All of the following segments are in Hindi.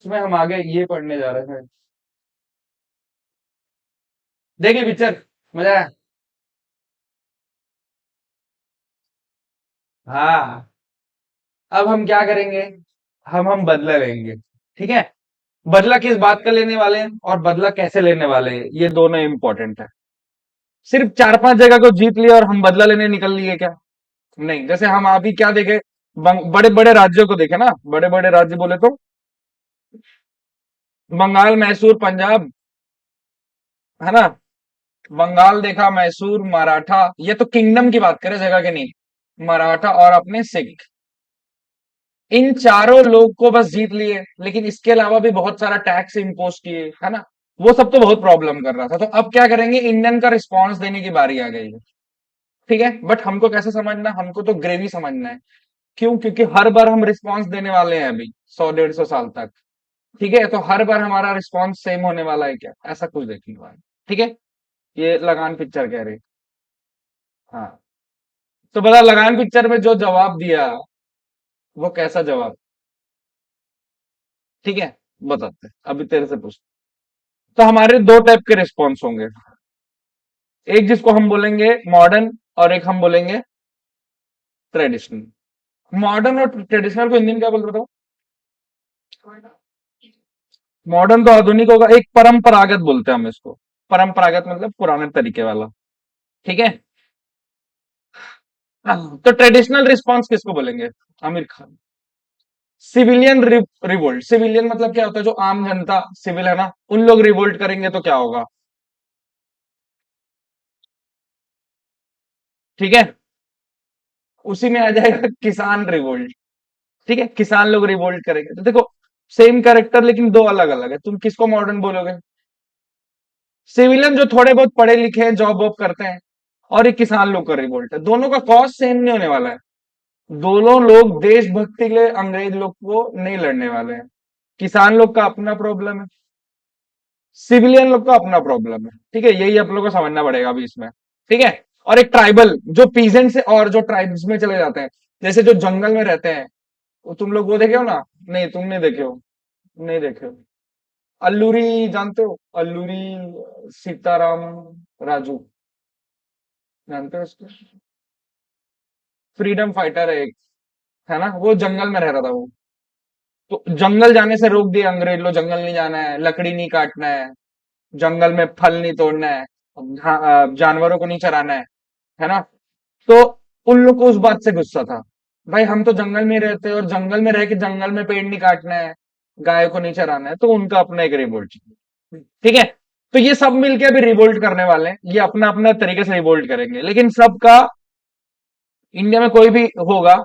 उसमें हम आगे ये पढ़ने जा रहे हैं। देखिए पिक्चर, मजा आया। हाँ, अब हम क्या करेंगे, हम बदला लेंगे। ठीक है, बदला किस बात का लेने वाले हैं और बदला कैसे लेने वाले हैं, ये दोनों इंपॉर्टेंट है। सिर्फ चार पांच जगह को जीत लिया और हम बदला लेने निकल लिए क्या? नहीं, जैसे हम अभी क्या देखे, बड़े बड़े राज्यों को देखे ना, बड़े बड़े राज्य बोले तो बंगाल, मैसूर, पंजाब, है ना। बंगाल देखा, मैसूर, मराठा, ये तो किंगडम की बात करें, जगह के नहीं। मराठा और अपने सिख, इन चारों लोग को बस जीत लिए, लेकिन इसके अलावा भी बहुत सारा टैक्स इम्पोज किए, है ना। वो सब तो बहुत प्रॉब्लम कर रहा था। तो अब क्या करेंगे, इंडियन का रिस्पॉन्स देने की बारी आ गई है। ठीक है, बट हमको कैसे समझना, हमको तो ग्रेवी समझना है। क्यों? क्योंकि हर बार हम रिस्पॉन्स देने वाले हैं अभी 100 150 साल तक। ठीक है, तो हर बार हमारा रिस्पॉन्स सेम होने वाला है क्या? ऐसा कुछ देखने वाला है। ठीक है, ये लगान पिक्चर कह रही। हाँ, तो बता, लगान पिक्चर में जो जवाब दिया वो कैसा जवाब? ठीक है, बताते हैं। अभी तेरे से पूछ। तो हमारे दो टाइप के रिस्पॉन्स होंगे। एक जिसको हम बोलेंगे मॉडर्न, और एक हम बोलेंगे ट्रेडिशनल। मॉडर्न और ट्रेडिशनल को हिंदी में क्या बोल रहा था? मॉडर्न तो आधुनिक होगा, एक परंपरागत बोलते हैं हम इसको। परंपरागत मतलब पुराने तरीके वाला। ठीक है। हाँ, तो ट्रेडिशनल रिस्पॉन्स किसको बोलेंगे? Aamir Khan. Civilian revolt, civilian मतलब क्या होता है? जो आम जनता, सिविल है ना, उन लोग रिवोल्ट करेंगे तो क्या होगा? ठीक है, उसी में आ जाएगा किसान रिवोल्ट। ठीक है, किसान लोग रिवोल्ट करेंगे। तो देखो, सेम कैरेक्टर लेकिन दो अलग अलग है। तुम किसको मॉडर्न बोलोगे? सिविलियन जो थोड़े बहुत पढ़े लिखे हैं, जॉब वॉब करते हैं, और एक किसान लोग का रिवोल्ट है। दोनों का कॉज सेम नहीं होने वाला है। दोनों लोग देशभक्ति के लिए अंग्रेज लोग को नहीं लड़ने वाले हैं। किसान लोग का अपना प्रॉब्लम है, सिविलियन लोग का अपना प्रॉब्लम है। ठीक है, यही आप लोग को समझना पड़ेगा अभी इसमें। ठीक है, और एक ट्राइबल जो पीजेंट से और जो ट्राइब्स में चले जाते हैं, जैसे जो जंगल में रहते हैं, वो तुम लोग वो देखे हो ना? नहीं, तुम नहीं देखे हो। नहीं देखे हो? अल्लूरी जानते हो? अल्लूरी सीताराम राजू, जानते हो उसको? फ्रीडम फाइटर है एक, है ना, वो जंगल में रह रहा था वो। तो जंगल जाने से रोक दिया अंग्रेज लोग, जंगल नहीं जाना है, लकड़ी नहीं काटना है, जंगल में फल नहीं तोड़ना है, जानवरों को नहीं चराना है ना। तो उन लोग को उस बात से गुस्सा था, भाई हम तो जंगल में रहते हैं और जंगल में रह के जंगल में पेड़ नहीं काटना है, गाय को नहीं चराना है। तो उनका अपना एक रिवोल्ट। ठीक है, तो ये सब मिलके अभी रिवोल्ट करने वाले हैं, ये अपना अपना तरीके से रिवोल्ट करेंगे, लेकिन सबका, इंडिया में कोई भी होगा,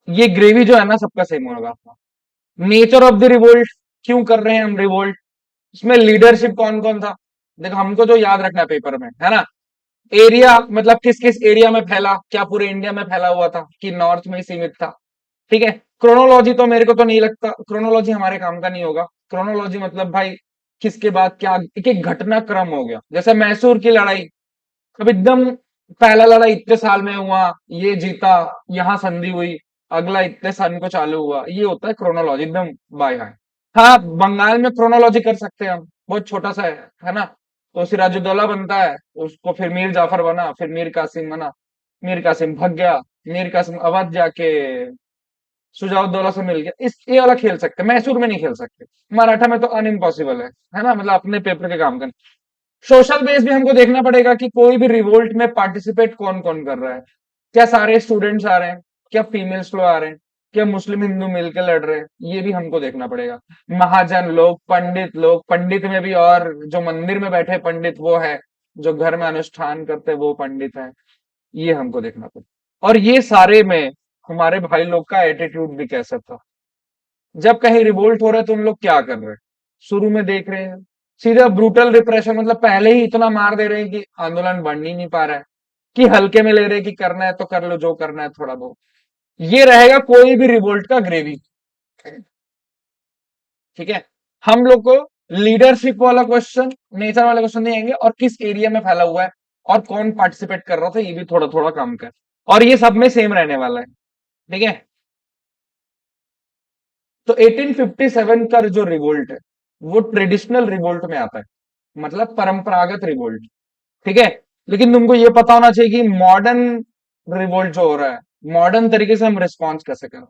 ये ग्रेवी जो है ना सबका सेम होगा। नेचर ऑफ द रिवोल्ट, क्यों कर रहे हैं हम रिवोल्ट, इसमें लीडरशिप कौन कौन था? देखो, हमको जो याद रखना है पेपर में, है ना, एरिया मतलब किस किस एरिया में फैला, क्या पूरे इंडिया में फैला हुआ था कि नॉर्थ में ही सीमित था। ठीक है, क्रोनोलॉजी तो मेरे को तो नहीं लगता, क्रोनोलॉजी हमारे काम का नहीं होगा। क्रोनोलॉजी मतलब भाई किसके बाद क्या, एक एक घटनाक्रम हो गया। जैसे मैसूर की लड़ाई, अब एकदम पहला लड़ाई इतने साल में हुआ, ये जीता, यहाँ संधि हुई, अगला इतने सन को चालू हुआ, ये होता है क्रोनोलॉजी एकदम बाय हाथ। हाँ, बंगाल में क्रोनोलॉजी कर सकते हैं हम, बहुत छोटा सा है ना। तो सिराजुद्दौला बनता है, उसको फिर मीर जाफर बना, फिर मीर कासिम बना, मीर कासिम भाग गया, मीर कासिम अवध जाके सुजाउद्दौला से मिल गया। इस ये वाला खेल सकते हैं, मैसूर में नहीं खेल सकते। मराठा में तो अनइम्पॉसिबल है ना, मतलब अपने पेपर के काम करना। सोशल बेस भी हमको देखना पड़ेगा कि कोई भी रिवोल्ट में पार्टिसिपेट कौन कौन कर रहा है। क्या सारे स्टूडेंट्स आ रहे हैं, क्या फीमेल्स लोग आ रहे हैं, क्या मुस्लिम हिंदू मिलकर लड़ रहे हैं, ये भी हमको देखना पड़ेगा। महाजन लोग, पंडित लोग, पंडित में भी, और जो मंदिर में बैठे पंडित वो है, जो घर में अनुष्ठान करते वो पंडित है, ये हमको देखना पड़ेगा। और ये सारे में हमारे भाई लोग का एटीट्यूड भी कैसा था, जब कहीं रिवोल्ट हो रहा है तो उन लोग क्या कर रहे हैं? शुरू में देख रहे हैं सीधा ब्रूटल रिप्रेशन, मतलब पहले ही इतना मार दे रहे हैं कि आंदोलन बढ़ ही नहीं पा रहा है, कि हल्के में ले रहे हैं कि करना है तो कर लो, जो करना है थोड़ा बहुत। ये रहेगा कोई भी रिवोल्ट का ग्रेवी। ठीक है, हम लोग को लीडरशिप वाला क्वेश्चन, नेचर वाले क्वेश्चन नहीं आएंगे, और किस एरिया में फैला हुआ है और कौन पार्टिसिपेट कर रहा था, ये भी थोड़ा थोड़ा काम कर, और ये सब में सेम रहने वाला है। ठीक है, तो 1857 का जो रिवोल्ट है वो ट्रेडिशनल रिवोल्ट में आता है, मतलब परंपरागत रिवोल्ट। ठीक है। लेकिन तुमको ये पता होना चाहिए कि मॉडर्न रिवोल्ट जो हो रहा है, मॉडर्न तरीके से हम रिस्पॉन्स कैसे करें।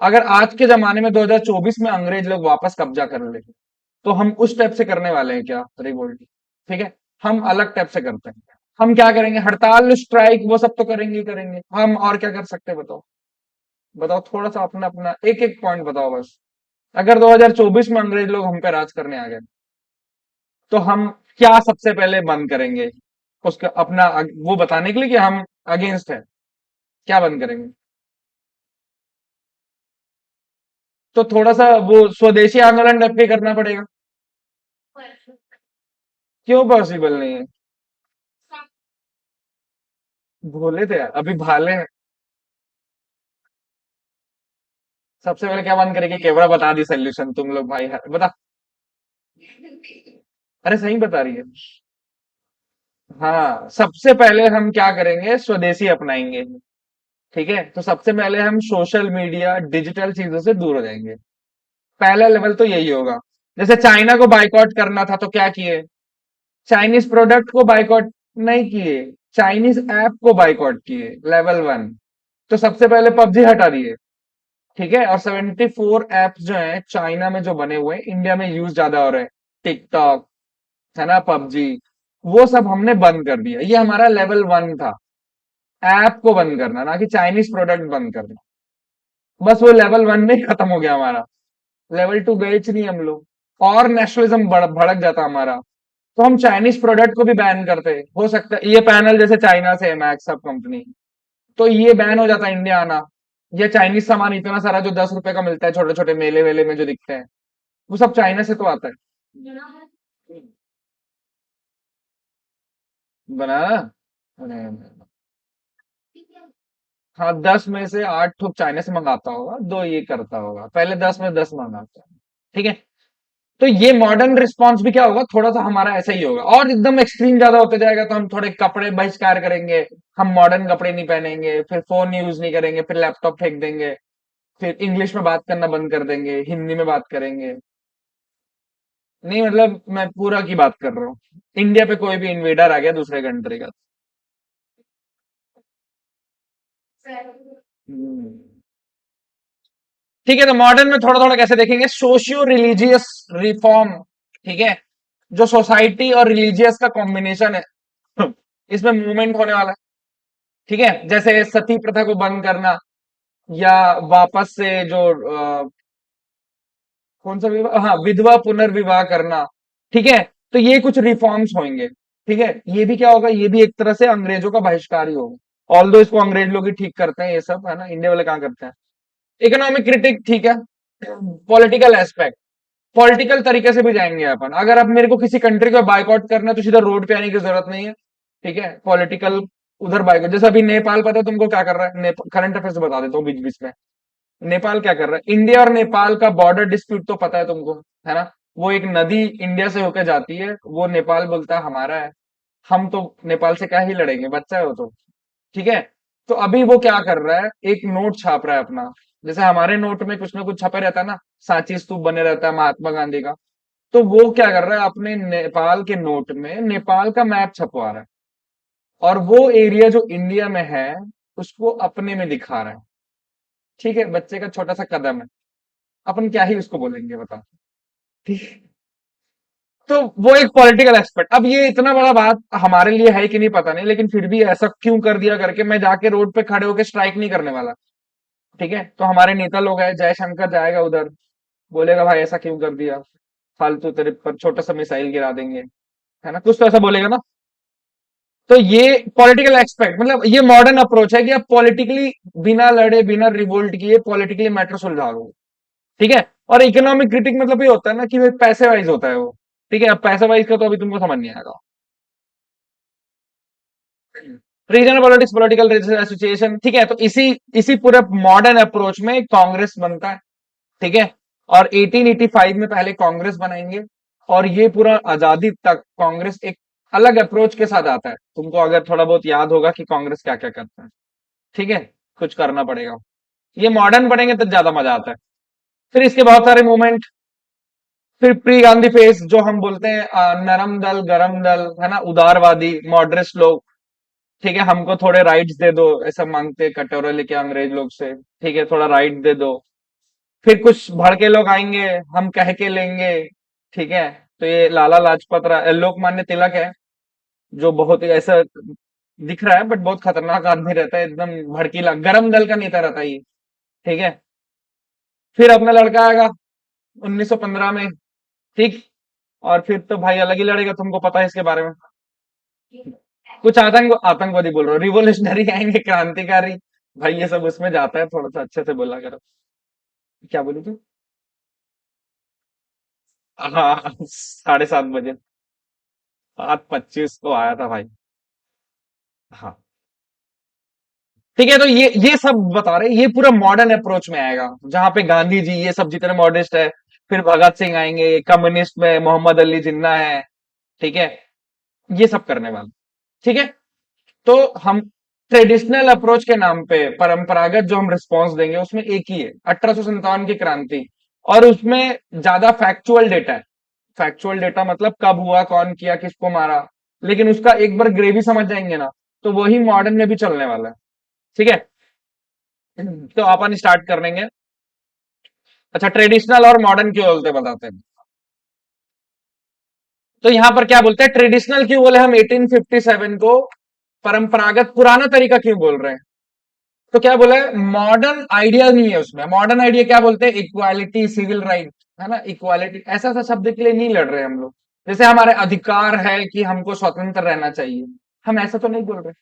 अगर आज के जमाने में 2024 में अंग्रेज लोग वापस कब्जा कर ले, तो हम उस टाइप से करने वाले हैं क्या रिवोल्ट? ठीक है। हम अलग टाइप से करते हैं। हम क्या करेंगे? हड़ताल, स्ट्राइक, वो सब तो करेंगे ही करेंगे। हम और क्या कर सकते हैं बताओ? बताओ थोड़ा सा अपना अपना एक एक पॉइंट बताओ बस। अगर 2024 में अंग्रेज लोग हम पे राज करने आ गए, तो हम क्या सबसे पहले बंद करेंगे? उसका अपना वो बताने के लिए कि हम अगेंस्ट है, क्या बंद करेंगे? तो थोड़ा सा वो स्वदेशी आंदोलन टाइप के करना पड़ेगा। क्यों पॉसिबल नहीं है? भोले थे यार, अभी भाले हैं। सबसे पहले क्या बंद करेंगे? केवड़ा बता दी सोल्यूशन तुम लोग भाई, बता। अरे सही बता रही है। हाँ, सबसे पहले हम क्या करेंगे? स्वदेशी अपनाएंगे। ठीक है। तो सबसे पहले हम सोशल मीडिया, डिजिटल चीजों से दूर हो जाएंगे। पहला लेवल तो यही होगा। जैसे चाइना को बाइकआउट करना था तो क्या किए? चाइनीज प्रोडक्ट को बाइकआउट नहीं किए, चाइनीज ऐप को बाइकआउट किए, लेवल वन। तो सबसे पहले पबजी हटा दिए। ठीक है। और 74 एप्स जो हैं चाइना में जो बने हुए हैं, इंडिया में यूज ज्यादा हो रहे हैं। टिकटॉक, है ना, पबजी, वो सब हमने बंद कर दिया। ये हमारा लेवल वन था। ऐप को बंद करना, ना कि चाइनीज प्रोडक्ट बंद करना। बस वो लेवल वन में ही खत्म हो गया हमारा। लेवल टू गए च नहीं हम लोग, और नेशनलिज्म भड़क जाता हमारा। तो हम चाइनीज प्रोडक्ट को भी बैन करते। हो सकता है ये पैनल जैसे चाइना से है, मैक्स सब कंपनी, तो ये बैन हो जाता इंडिया आना। ये चाइनीज सामान इतना सारा जो 10 रुपए का मिलता है छोटे छोटे मेले वेले में जो दिखते हैं, वो सब चाइना से तो आता है। बनाना। अरे, हाँ, 10 में से 8 ठोक चाइना से मंगाता होगा, दो ये करता होगा, पहले 10 में 10 मंगाता है। ठीक है। तो ये मॉडर्न रिस्पॉन्स भी क्या होगा, थोड़ा सा हमारा ऐसा ही होगा। और एकदम एक्सट्रीम ज्यादा होते जाएगा तो हम थोड़े कपड़े बहिष्कार करेंगे। हम मॉडर्न कपड़े नहीं पहनेंगे, फिर फोन यूज नहीं करेंगे, फिर लैपटॉप फेंक देंगे, फिर इंग्लिश में बात करना बंद कर देंगे, हिंदी में बात करेंगे। नहीं मतलब मैं पूरा की बात कर रहा हूँ। इंडिया पे कोई भी इन्वेडर आ गया दूसरे कंट्री का। हम्म। ठीक है। तो मॉडर्न में थोड़ा थोड़ा कैसे देखेंगे? Socio religious reform. ठीक है। जो सोसाइटी और रिलीजियस का कॉम्बिनेशन है, इसमें मूवमेंट होने वाला है। ठीक है। जैसे सती प्रथा को बंद करना, या वापस से जो कौन सा विवाह, हाँ, विधवा पुनर्विवाह करना। ठीक है। तो ये कुछ रिफॉर्म्स होंगे। ठीक है। ये भी क्या होगा? ये भी एक तरह से अंग्रेजों का बहिष्कार ही होगा। ऑल दो इसको अंग्रेज लोग ही ठीक करते हैं, ये सब है ना, इंडिया वाले कहाँ करते हैं। इकोनॉमिक क्रिटिक, ठीक है। पॉलिटिकल एस्पेक्ट, पॉलिटिकल तरीके से भी जाएंगे अपन। अगर अब मेरे को किसी कंट्री को बाइकआउट करना है तो सीधा रोड पे आने की जरूरत नहीं है। ठीक है। पॉलिटिकल उधर बाइकआउट, जैसे अभी नेपाल, पता है तुमको क्या कर रहा है? करंट अफेयर्स बता देता हूँ बीच बीच में। नेपाल क्या कर रहा है? इंडिया और नेपाल का बॉर्डर डिस्प्यूट तो पता है तुमको, है ना? वो एक नदी इंडिया से होकर जाती है, वो नेपाल बोलता है हमारा है। हम तो नेपाल से क्या ही लड़ेंगे, बच्चा है वो तो। ठीक है। तो अभी वो क्या कर रहा है? एक नोट छाप रहा है अपना। जैसे हमारे नोट में कुछ ना कुछ छपे रहता है ना, सांची स्तूप बने रहता है महात्मा गांधी का। तो वो क्या कर रहा है? अपने नेपाल के नोट में नेपाल का मैप छपवा रहा है, और वो एरिया जो इंडिया में है उसको अपने में दिखा रहा है। ठीक है। बच्चे का छोटा सा कदम है, अपन क्या ही उसको बोलेंगे बताओ। ठीक है। तो वो एक पॉलिटिकल एस्पेक्ट। अब ये इतना बड़ा बात हमारे लिए है कि नहीं पता नहीं, लेकिन फिर भी ऐसा क्यों कर दिया करके मैं जाके रोड पे खड़े होके स्ट्राइक नहीं करने वाला। ठीक है। तो हमारे नेता लोग हैं, जयशंकर जाएगा उधर, बोलेगा भाई ऐसा क्यों कर दिया, फालतू तेरे पर छोटा सा मिसाइल गिरा देंगे, है ना, कुछ तो ऐसा बोलेगा ना। तो ये पॉलिटिकल एक्सपेक्ट, मतलब ये मॉडर्न अप्रोच है कि आप पॉलिटिकली बिना लड़े बिना रिवोल्ट किए पॉलिटिकली मैटर सुलझा लो। ठीक है। और इकोनॉमिक क्रिटिक मतलब ये होता है ना कि भाई पैसे वाइज होता है वो। ठीक है। अब पैसे वाइज का तो अभी तुमको समझ नहीं आएगा। Regional politics, political association. ठीक है। तो इसी इसी पूरे मॉडर्न अप्रोच में कांग्रेस बनता है। ठीक है। और 1885 में पहले कांग्रेस बनाएंगे, और ये पूरा आजादी तक कांग्रेस एक अलग अप्रोच के साथ आता है। तुमको अगर थोड़ा बहुत याद होगा कि कांग्रेस क्या क्या करता है। ठीक है। कुछ करना पड़ेगा। ये मॉडर्न पढ़ेंगे तो ज्यादा मजा आता है। फिर इसके बहुत सारे मूवमेंट। फिर प्री गांधी फेज जो हम बोलते हैं, नरम दल गरम दल, है ना, उदारवादी मॉडरेट लोग। ठीक है, हमको थोड़े राइट्स दे दो, ऐसा मांगते कटोरे लेके अंग्रेज लोग से। ठीक है, थोड़ा राइट दे दो। फिर कुछ भड़के लोग आएंगे, हम कह के लेंगे। ठीक है, तो ये लाला लाजपत राय, लोकमान्य तिलक है, जो बहुत ही ऐसा दिख रहा है बट बहुत खतरनाक आदमी रहता है, एकदम भड़कीला, गरम दल का नेता रहता है ये। ठीक है, फिर अपना लड़का आएगा 1915 में। ठीक। और फिर तो भाई अलग ही लड़ेगा, तुमको पता है इसके बारे में। कुछ आतंकवादी बोल रहा हूँ, रिवोल्यूशनरी आएंगे, क्रांतिकारी। भाई ये सब उसमें जाता है, थोड़ा सा अच्छे से बोला करो। क्या बोली तू? हाँ, 7:30 बजे। 7:25 को आया था भाई। हाँ। ठीक है, तो ये सब बता रहे, ये पूरा मॉडर्न अप्रोच में आएगा, जहां पे गांधी जी ये सब जितने मॉडर्निस्ट है। फिर भगत सिंह आएंगे, कम्युनिस्ट में मोहम्मद अली जिन्ना है। ठीक है, ये सब करने वाले। ठीक है, तो हम ट्रेडिशनल अप्रोच के नाम पे परंपरागत जो हम रिस्पॉन्स देंगे उसमें एक ही है, 1857 की क्रांति। और उसमें ज्यादा फैक्चुअल डेटा है। फैक्चुअल डेटा मतलब कब हुआ, कौन किया, किसको मारा। लेकिन उसका एक बार ग्रेवी समझ जाएंगे ना, तो वही मॉडर्न में भी चलने वाला है। ठीक है, तो अपन स्टार्ट कर लेंगे। अच्छा, ट्रेडिशनल और मॉडर्न क्यों बोलते बताते हैं। तो यहां पर क्या बोलते हैं, ट्रेडिशनल क्यों बोले हम 1857 को, परंपरागत पुराना तरीका क्यों बोल रहे हैं। तो क्या बोला है, मॉडर्न आइडिया नहीं है उसमें। मॉडर्न आइडिया क्या बोलते हैं, इक्वालिटी, सिविल राइट, है ना, इक्वालिटी, ऐसा ऐसा शब्द के लिए नहीं लड़ रहे हम लोग। जैसे हमारे अधिकार है कि हमको स्वतंत्र रहना चाहिए, हम ऐसा तो नहीं बोल रहे,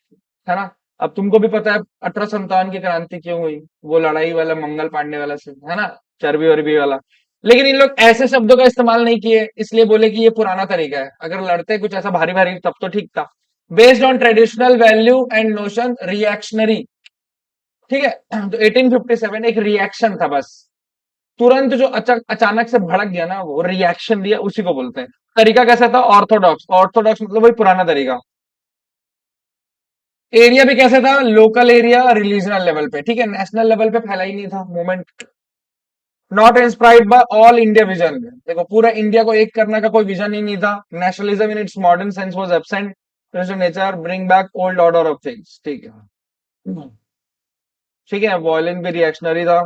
है ना। अब तुमको भी पता है 1857 की क्रांति क्यों हुई, वो लड़ाई वाला मंगल पांडे वाला से, है ना, चर्बी वर्बी वाला। लेकिन इन लोग ऐसे शब्दों का इस्तेमाल नहीं किए, इसलिए बोले कि ये पुराना तरीका है। अगर लड़ते कुछ ऐसा भारी भारी तब तो ठीक था। Based on traditional value and notion, reactionary. ठीक है, तो 1857 एक रिएक्शन था बस। तुरंत जो अचानक से भड़क गया ना, वो रिएक्शन दिया, उसी को बोलते हैं। तरीका कैसा था, ऑर्थोडॉक्स। ऑर्थोडॉक्स मतलब वही पुराना तरीका। एरिया भी कैसे था, लोकल एरिया, रिलीजनल लेवल पे। ठीक है, नेशनल लेवल पे फैला ही नहीं था movement. Not inspired by all India vision. देखो, पूरा इंडिया को एक करने का कोई विजन ही नहीं था। Nationalism in its modern sense was absent. Nature bring back old order of things. ठीक है। ठीक है, वॉयलेंस भी रिएक्शनरी था।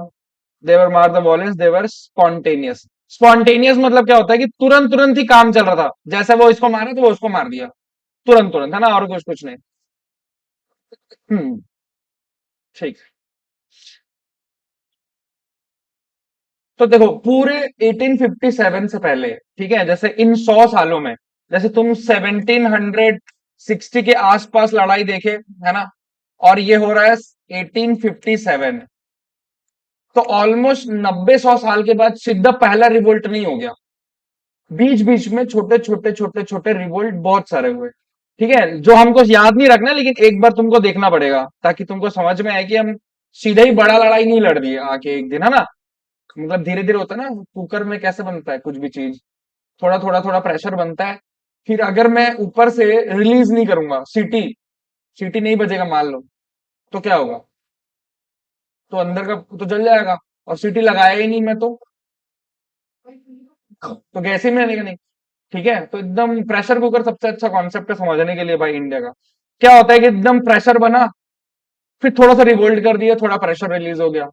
They were more the violence, they were spontaneous. Spontaneous मतलब क्या होता है कि तुरंत तुरंत ही काम चल रहा था, जैसे वो इसको मारा तो वो उसको मार दिया। तुरंत तुरंत, है ना, और कुछ कुछ नहीं। हम्म। ठीक। तो देखो, पूरे 1857 से पहले, ठीक है, जैसे इन 100 सालों में, जैसे तुम 1760 के आसपास लड़ाई देखे, है ना, और ये हो रहा है 1857। तो ऑलमोस्ट 90 100 साल के बाद सीधा पहला रिवोल्ट नहीं हो गया। बीच बीच में छोटे छोटे छोटे छोटे रिवोल्ट बहुत सारे हुए। ठीक है, जो हमको याद नहीं रखना, लेकिन एक बार तुमको देखना पड़ेगा ताकि तुमको समझ में आए कि हम सीधे ही बड़ा लड़ाई नहीं लड़ दिए आके एक दिन, है ना। मतलब धीरे धीरे होता है ना, कुकर में कैसे बनता है कुछ भी चीज, थोड़ा थोड़ा थोड़ा प्रेशर बनता है। फिर अगर मैं ऊपर से रिलीज नहीं करूंगा, सीटी, सीटी नहीं बजेगा मान लो, तो क्या होगा, तो अंदर का तो जल जाएगा। और सीटी लगाया ही नहीं मैं तो गैस ही में नहीं। ठीक है, तो एकदम प्रेशर कुकर सबसे अच्छा कॉन्सेप्ट है समझने के लिए भाई इंडिया का। क्या होता है कि एकदम प्रेशर बना, फिर थोड़ा सा रिवोल्ट कर दिया, थोड़ा प्रेशर रिलीज हो गया।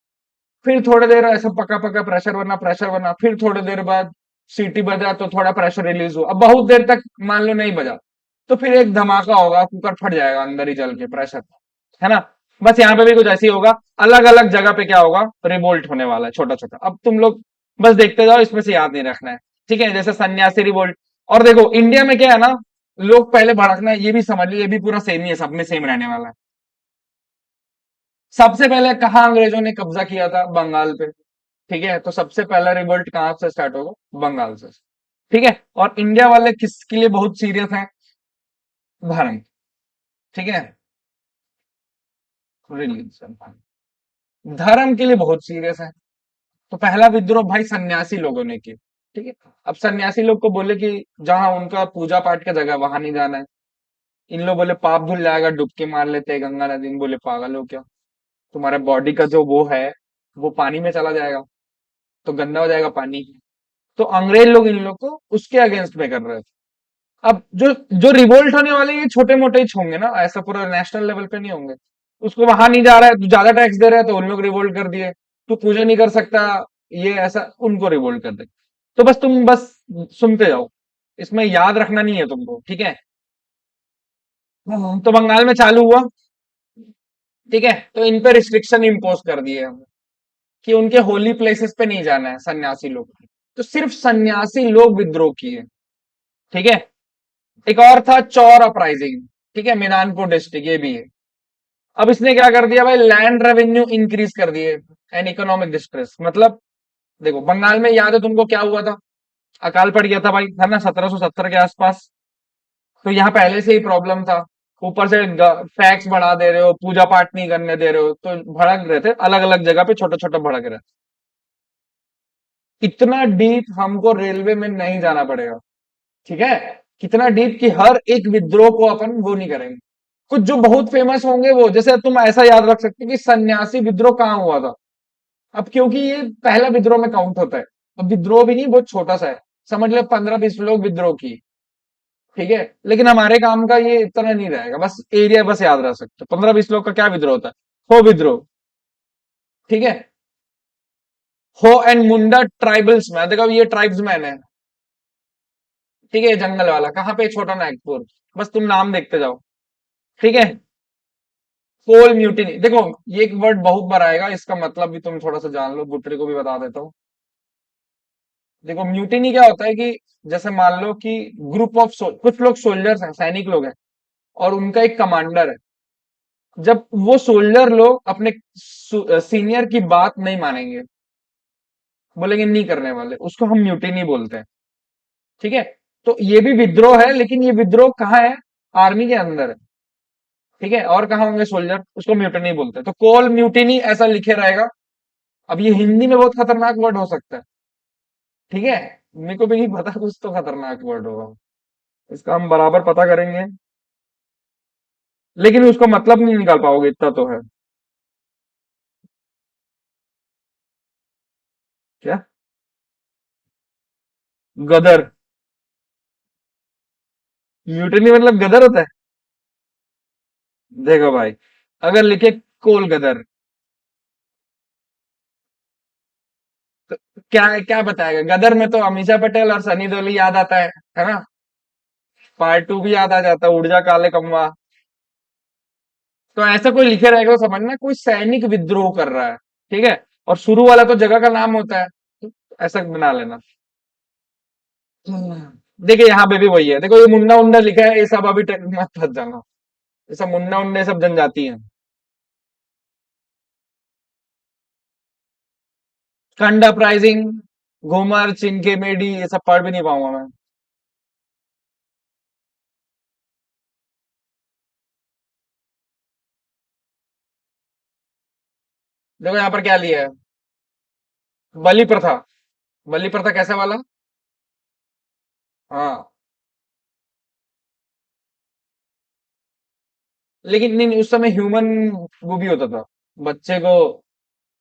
फिर थोड़ी देर ऐसा पका पका प्रेशर बना, फिर थोड़ी देर बाद सीटी बजा तो थोड़ा प्रेशर रिलीज हुआ। अब बहुत देर तक मान लो नहीं बजा, तो फिर एक धमाका होगा, कुकर फट जाएगा अंदर ही जल के प्रेशर, है ना। बस यहाँ पे भी कुछ ऐसे ही होगा। अलग अलग जगह पे क्या होगा, रिवोल्ट होने वाला है छोटा छोटा। अब तुम लोग बस देखते जाओ, इसमें से याद नहीं रखना है। ठीक है, जैसे सन्यासी रिवोल्ट। और देखो इंडिया में क्या है ना, लोग पहले भड़कना है, ये भी समझ लिए, ये भी पूरा सेम ही है, सब में सेम रहने वाला है। सबसे पहले कहाँ अंग्रेजों ने कब्जा किया था, बंगाल पे। ठीक है, तो सबसे पहला रिवोल्ट कहां से स्टार्ट होगा, बंगाल से। ठीक है, और इंडिया वाले किसके लिए बहुत सीरियस हैं, धर्म। ठीक है, रिलीजन, धर्म के लिए बहुत सीरियस है। तो पहला विद्रोह भाई सन्यासी लोगों ने किया। ठीक है, अब सन्यासी लोग को बोले कि जहां उनका पूजा पाठ का जगह वहां नहीं जाना है। इन लोग बोले पाप धुल जाएगा, डुबकी मार लेते हैं गंगा नदी में। बोले पागल हो क्या, तुम्हारे बॉडी का जो वो है, वो पानी में चला जाएगा। तो गंदा हो जाएगा पानी। तो अंग्रेज लोग इन लोग को उसके अगेंस्ट में कर रहे थे। अब जो जो रिवोल्ट होने वाले ये छोटे मोटे ही होंगे ना, ऐसा पूरा नेशनल लेवल पे नहीं होंगे। उसको वहां नहीं जा रहा है, तू ज्यादा टैक्स दे रहा है तो उन लोग रिवोल्ट कर दिए। तू पूजा नहीं कर सकता, ये ऐसा उनको रिवोल्ट कर दे। तो बस तुम बस सुनते जाओ, इसमें याद रखना नहीं है तुमको, ठीक है। तो बंगाल में चालू हुआ, ठीक है। तो इन पे रिस्ट्रिक्शन इम्पोज कर दिए हम कि उनके होली प्लेसेस पे नहीं जाना है सन्यासी लोग। तो सिर्फ सन्यासी लोग विद्रोह किए, ठीक है। एक और था चौर अपराइजिंग, ठीक है, मिनानपुर डिस्ट्रिक्ट, ये भी है। अब इसने क्या कर दिया भाई, लैंड रेवेन्यू इंक्रीज कर दिए एंड इकोनॉमिक डिस्ट्रेस। मतलब देखो, बंगाल में याद है तुमको क्या हुआ था, अकाल पड़ गया था भाई, है ना, 1770 के आसपास। तो यहाँ पहले से ही प्रॉब्लम था, ऊपर से टैक्स बढ़ा दे रहे हो, पूजा पाठ नहीं करने दे रहे हो, तो भड़क रहे थे अलग अलग जगह पे, छोटे छोटे भड़क रहे। इतना डीप हमको रेलवे में नहीं जाना पड़ेगा, ठीक है। कितना डीप कि हर एक विद्रोह को अपन वो नहीं करेंगे। कुछ जो बहुत फेमस होंगे वो, जैसे तुम ऐसा याद रख सकते हो कि सन्यासी विद्रोह कहाँ हुआ था। अब क्योंकि ये पहला विद्रोह में काउंट होता है, अब विद्रोह भी नहीं, बहुत छोटा सा है, समझ लो 15-20 लोग विद्रोह की, ठीक है। लेकिन हमारे काम का ये इतना नहीं रहेगा, बस एरिया बस याद रख सकते हो, 15-20 लोग का क्या विद्रोह होता है, हो विद्रोह, ठीक है। हो एंड मुंडा ट्राइबल्स में, देखो ये ट्राइब्स मैन है, ठीक है, जंगल वाला कहाँ पे, छोटा नागपुर। बस तुम नाम देखते जाओ, ठीक है। कोल म्यूटिनी, देखो ये एक वर्ड बहुत बार आएगा, इसका मतलब भी तुम थोड़ा सा जान लो, बुटरी को भी बता देता हूँ। देखो म्यूटिनी क्या होता है कि जैसे मान लो कि ग्रुप ऑफ कुछ लोग सोल्जर्स हैं, सैनिक लोग हैं, और उनका एक कमांडर है। जब वो सोल्जर लोग अपने सीनियर की बात नहीं मानेंगे, बोलेंगे नहीं करने वाले, उसको हम म्यूटिनी बोलते हैं, ठीक है। तो ये भी विद्रोह है, लेकिन ये विद्रोह कहाँ है, आर्मी के अंदर है, ठीक है। और कहाँ होंगे सोल्जर, उसको म्यूटिनी बोलते हैं। तो कोल म्यूटिनी ऐसा लिखे रहेगा। अब ये हिंदी में बहुत खतरनाक वर्ड हो सकता है, ठीक है। मेरे को भी नहीं पता, कुछ तो खतरनाक वर्ड होगा, इसका हम बराबर पता करेंगे। लेकिन उसका मतलब नहीं निकाल पाओगे, इतना तो है। क्या, गदर? म्यूटिनी मतलब गदर होता है? देखो भाई, अगर लिखे कोल गदर, तो क्या क्या बताएगा, गदर में तो अमीषा पटेल और सनी देओल याद आता है ना। पार्ट टू भी याद आ जाता है, उड़ जा काले कौवा। तो ऐसा कोई लिखे रहेगा तो समझना कोई सैनिक विद्रोह कर रहा है, ठीक है। और शुरू वाला तो जगह का नाम होता है, तो ऐसा बना लेना। देखिए यहाँ पे भी वही है, देखो ये मुन्ना उन्ना लिखा है, ये सब अभी मत फंस जाना, ये सब मुन्ना उन्ना सब जनजाति हैं। खंड अपराइजिंग, घूमर, चिनके मेडी, ये सब पढ़ भी नहीं पाऊंगा मैं। देखो यहाँ पर क्या लिया है, बलि प्रथा। बलि प्रथा कैसे वाला? हाँ, लेकिन नहीं नहीं, उस समय ह्यूमन वो भी होता था, बच्चे को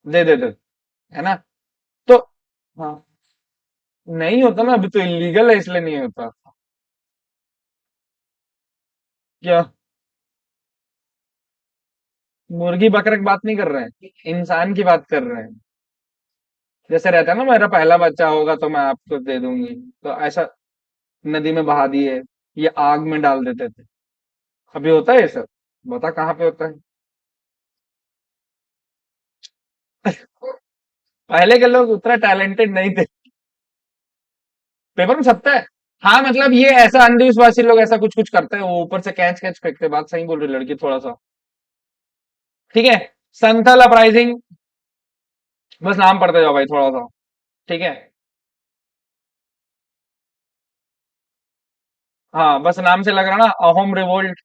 दे देते थे, है ना। तो हाँ, नहीं होता ना, अभी तो इलीगल है इसलिए नहीं होता। क्या, मुर्गी बकरा की बात नहीं कर रहे हैं, इंसान की बात कर रहे हैं। जैसे रहता है ना, मेरा पहला बच्चा होगा तो मैं आपको दे दूंगी, तो ऐसा नदी में बहा दिए, ये आग में डाल देते थे। अभी होता है ये सब? बता कहाँ पे होता है। पहले के लोग उतना टैलेंटेड नहीं थे। पेपर में छपता है। हाँ मतलब ये ऐसा अंधविश्वासी लोग ऐसा कुछ कुछ करते हैं, वो ऊपर से कैच कैच फेंकते हैं। बात सही बोल रही लड़की, थोड़ा सा, ठीक है। संथल अपराइजिंग, बस नाम पढ़ते जाओ भाई थोड़ा सा, ठीक है। हाँ बस नाम से लग रहा ना, Ahom revolt,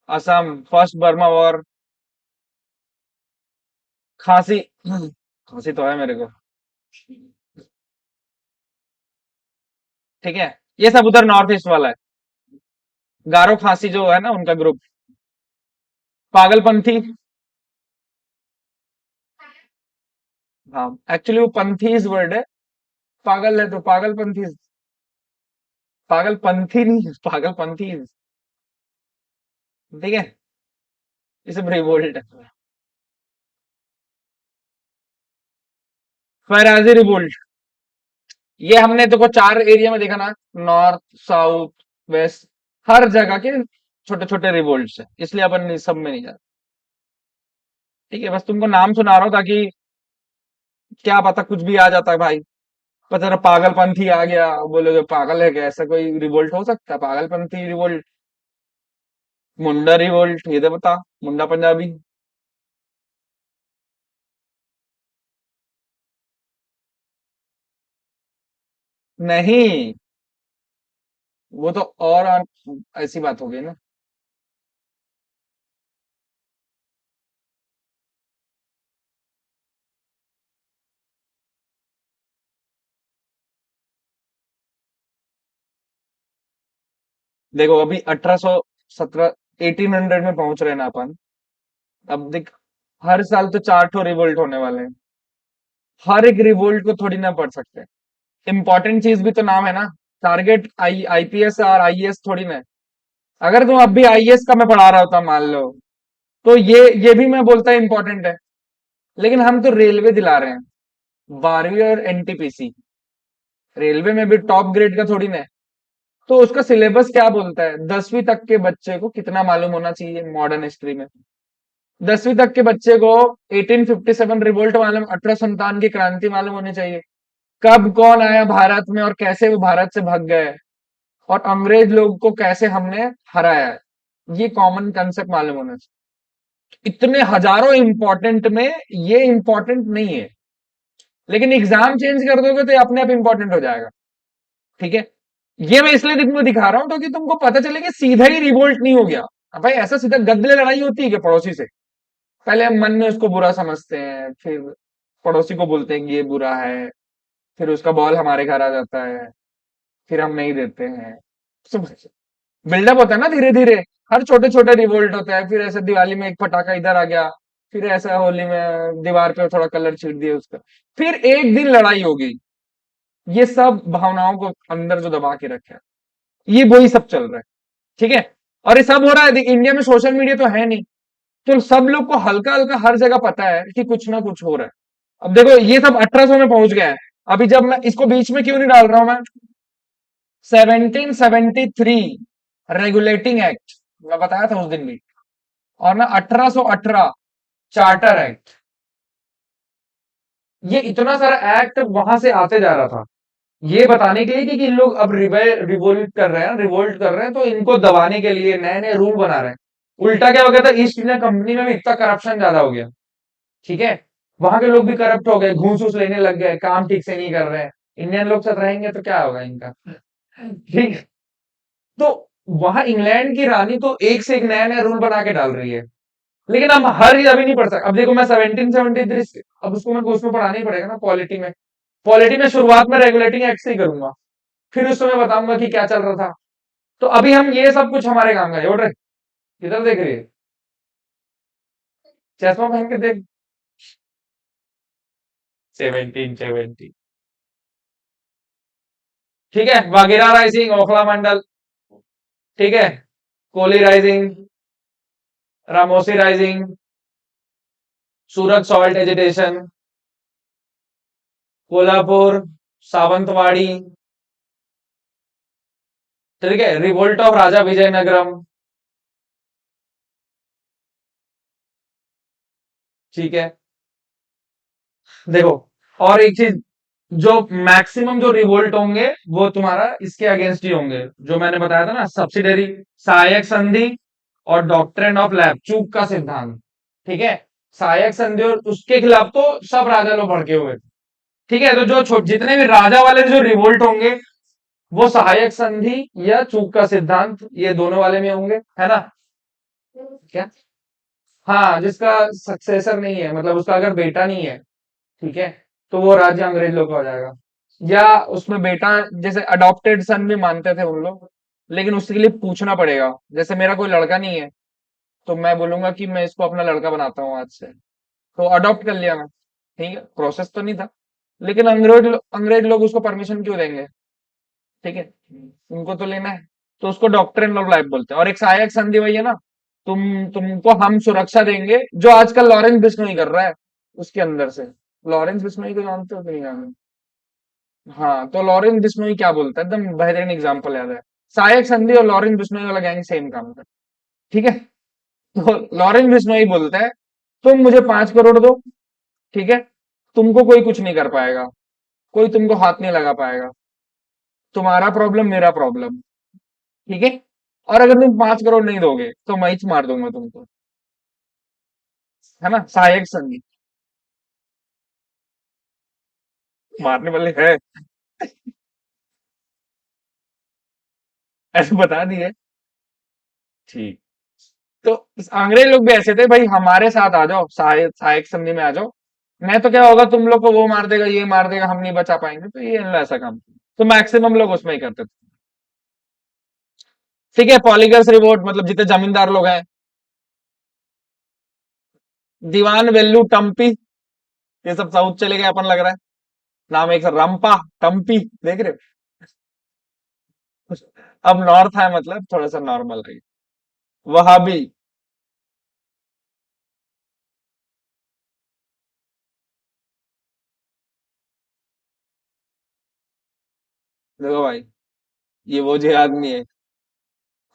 Assam, first Burma war, खांसी। खांसी तो है मेरे को, ठीक है। ये सब उधर नॉर्थ ईस्ट वाला है। गारो खांसी जो है ना, उनका ग्रुप। पागलपंथी, हाँ, एक्चुअली वो पंथीज वर्ड है। पागल है तो पागलपंथी। पागलपंथी नहीं, पागलपंथी। ठीक है। इसे रिवोल्ट है। फैराजी रिवोल्ट। ये हमने देखो चार एरिया में देखा ना। नॉर्थ, साउथ, वेस्ट, हर जगह के छोटे छोटे रिवोल्ट है, इसलिए अपन सब में नहीं जाते। ठीक है, बस तुमको नाम सुना रहा हूँ ताकि क्या पता कुछ भी आ जाता है भाई। पता चला पागलपंथी आ गया, बोलोगे पागल है क्या, ऐसा कोई रिवोल्ट हो सकता है पागलपंथी रिवोल्ट। मुंडा रिवोल्ट, ये तो बता। मुंडा पंजाबी। नहीं, वो तो और ऐसी बात हो गई ना। देखो अभी 1817, 1800 में पहुंच रहे हैं ना अपन। अब देख, हर साल तो चार ठो रिवोल्ट होने वाले हैं। हर एक रिवोल्ट को थोड़ी ना पढ़ सकते। इंपॉर्टेंट चीज भी तो नाम है ना। टारगेट आईपीएस और आईएएस थोड़ी ना है। अगर तुम अब भी आईएएस का मैं पढ़ा रहा होता मान लो, तो ये भी मैं बोलता इंपॉर्टेंट है। लेकिन हम तो रेलवे दिला रहे हैं, 12वीं और एनटीपीसी। रेलवे में भी टॉप ग्रेड का थोड़ी ना है। तो उसका सिलेबस क्या बोलता है, 10वीं तक के बच्चे को कितना मालूम होना चाहिए मॉडर्न हिस्ट्री में। 10वीं तक के बच्चे को 1857 रिवोल्ट मालूम, 1857 की क्रांति मालूम होनी चाहिए। कब कौन आया भारत में और कैसे वो भारत से भाग गए, और अंग्रेज लोग को कैसे हमने हराया है, ये कॉमन कंसेप्ट मालूम होना चाहिए। इतने हजारों इंपॉर्टेंट में ये इंपॉर्टेंट नहीं है। लेकिन एग्जाम चेंज कर दोगे तो ये अपने आप इंपॉर्टेंट हो जाएगा। ठीक है। ये मैं इसलिए तुमको दिखा रहा हूं ताकि तुमको पता चले कि सीधा ही रिवोल्ट नहीं हो गया। अब भाई ऐसा सीधा गद्दले लड़ाई होती है कि पड़ोसी से, पहले हम मन में उसको बुरा समझते हैं, फिर पड़ोसी को बोलते हैं कि ये बुरा है, फिर उसका बॉल हमारे घर आ जाता है, फिर हम नहीं देते हैं। सब बिल्डअप होता है ना धीरे धीरे। हर छोटे छोटे रिवोल्ट होता है, फिर ऐसे दिवाली में एक पटाखा इधर आ गया, फिर ऐसा होली में दीवार पे थोड़ा कलर छिड़ दिया उसका, फिर एक दिन लड़ाई होगी। ये सब भावनाओं को अंदर जो दबा के रखे है, ये वही सब चल रहा है। ठीक है। और ये सब हो रहा है, इंडिया में सोशल मीडिया तो है नहीं, तो सब लोग को हल्का हल्का हर जगह पता है कि कुछ ना कुछ हो रहा है। अब देखो ये सब 1800 में पहुंच गया है। अभी जब मैं इसको बीच में क्यों नहीं डाल रहा हूं मैं, 1773 रेगुलेटिंग एक्ट, मैं बताया था उस दिन भी। और ना 1818 चार्टर एक्ट। ये इतना सारा एक्ट वहां से आते जा रहा था, ये बताने के लिए कि इन लोग अब रिवोल्ट कर रहे हैं, रिवोल्ट कर रहे हैं, तो इनको दबाने के लिए नए नए रूल बना रहे हैं। उल्टा क्या हो गया था, ईस्ट इंडिया कंपनी में भी इतना करप्शन ज्यादा हो गया। ठीक है। वहां के लोग भी करप्ट हो गए, घूस घूस लेने लग गए, काम ठीक से नहीं कर रहे हैं। इंडियन लोग साथ रहेंगे तो क्या होगा इनका। ठीक है। तो वहां इंग्लैंड की रानी तो एक से एक नया नया रूल बना के डाल रही है। लेकिन हम हर चीज अभी नहीं पढ़ सकते। अब देखो मैं 1773, अब उसको मैं उसमें पढ़ाना ही पड़ेगा ना पॉलिटी में। पॉलिटी में शुरुआत में रेगुलेटिंग एक्ट से ही करूंगा, फिर उस समय बताऊंगा कि क्या चल रहा था। तो अभी हम ये सब कुछ हमारे काम का है। उठ रहे, किधर देख रही है, चश्मा पहन के देख। 1770। ठीक है, वागेरा राइजिंग, ओखला मंडल। ठीक है। कोली राइजिंग, रामोसी राइजिंग, सूरत सॉल्ट एजिटेशन, कोल्हापुर, सावंतवाड़ी। ठीक है, रिवोल्ट ऑफ राजा विजयनगरम। ठीक है। देखो और एक चीज, जो मैक्सिमम जो रिवोल्ट होंगे वो तुम्हारा इसके अगेंस्ट ही होंगे, जो मैंने बताया था ना, सब्सिडरी, सहायक संधि और डॉक्ट्रिन ऑफ लैब, चूक का सिद्धांत। ठीक है। सहायक संधि और उसके खिलाफ तो सब राजा लोग भड़के हुए थे। ठीक है, तो जो जितने भी राजा वाले जो रिवोल्ट होंगे, वो सहायक संधि या चूक का सिद्धांत, ये दोनों वाले में होंगे, है ना। क्या, हाँ, जिसका सक्सेसर नहीं है, मतलब उसका अगर बेटा नहीं है, ठीक है, तो वो राज्य अंग्रेज लोग का हो जाएगा। या उसमें बेटा, जैसे अडॉप्टेड सन भी मानते थे उन लोग, लेकिन उसके लिए पूछना पड़ेगा। जैसे मेरा कोई लड़का नहीं है, तो मैं बोलूंगा कि मैं इसको अपना लड़का बनाता हूँ आज से, तो अडॉप्ट कर लिया मैं। ठीक है, प्रोसेस तो नहीं था, लेकिन अंग्रेज लोग उसको परमिशन क्यों देंगे? ठीक है, उनको तो लेना है, तो उसको डॉक्ट्रिन ऑफ लाइफ बोलते हैं। और एक सहायक संधि वही है ना, तुमको हम सुरक्षा देंगे, जो आजकल लॉरेंस बिश्नोई कर रहा है उसके अंदर से। लॉरेंस बिश्नोई को जानते हो कि नहीं जानते? हाँ, तो लॉरेंस बिश्नोई क्या बोलता है, एकदम बेहतरीन एग्जांपल याद है। सहायक संधि और लॉरेंस बिश्नोई वाला गैंग सेम काम कर, ठीक है। तो लॉरेंस बिश्नोई बोलता है, तुम मुझे 5 करोड़ दो, ठीक है, तुमको कोई कुछ नहीं कर पाएगा, कोई तुमको हाथ नहीं लगा पाएगा, तुम्हारा प्रॉब्लम मेरा प्रॉब्लम, ठीक है। और अगर तुम 5 करोड़ नहीं दोगे तो मैं ही मार दूंगा तुमको, है ना, सहायक संधि। मारने वाले है, ऐसे बता दिए, ठीक। तो अंग्रेज लोग भी ऐसे थे, भाई हमारे साथ आ जाओ, सहायक सहायक संधि में आ जाओ, नहीं तो क्या होगा, तुम लोग को वो मार देगा, ये मार देगा, हम नहीं बचा पाएंगे, तो ये इन लोग ऐसा काम, तो मैक्सिमम लोग उसमें ही करते थे। ठीक है, पॉलीगल्स रिवोल्ट मतलब जितने जमींदार लोग हैं, दीवान वेल्लू टम्पी, ये सब साउथ चले गए अपन लग रहा है। नाम एक रंपा, टम्पी, देख रहे हो? अब नॉर्थ है, मतलब थोड़ा सा नॉर्मल है। वहाबी, देखो भाई, ये वो जो आदमी है,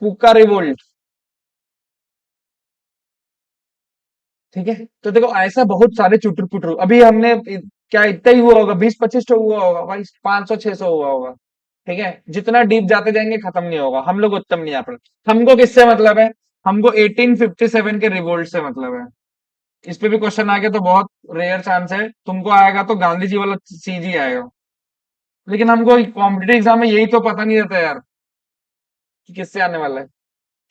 कुका रिवोल्ट, ठीक है। तो देखो ऐसा बहुत सारे चुटुर पुटुर, अभी हमने क्या इतना ही हुआ होगा, 20-25 तो हुआ होगा भाई, 500-600 हुआ होगा, ठीक है। जितना डीप जाते जाएंगे खत्म नहीं होगा, हम लोग उत्तम नहीं आ पड़े। हमको किससे मतलब है? हमको 1857 के रिवोल्ट से मतलब है। इस पे भी क्वेश्चन आ गया तो बहुत रेयर चांस है तुमको आएगा, तो गांधी जी वाला चीज ही आएगा। लेकिन हमको कॉम्पिटेटिव एग्जाम में यही तो पता नहीं रहता यार, कि किससे आने वाला है,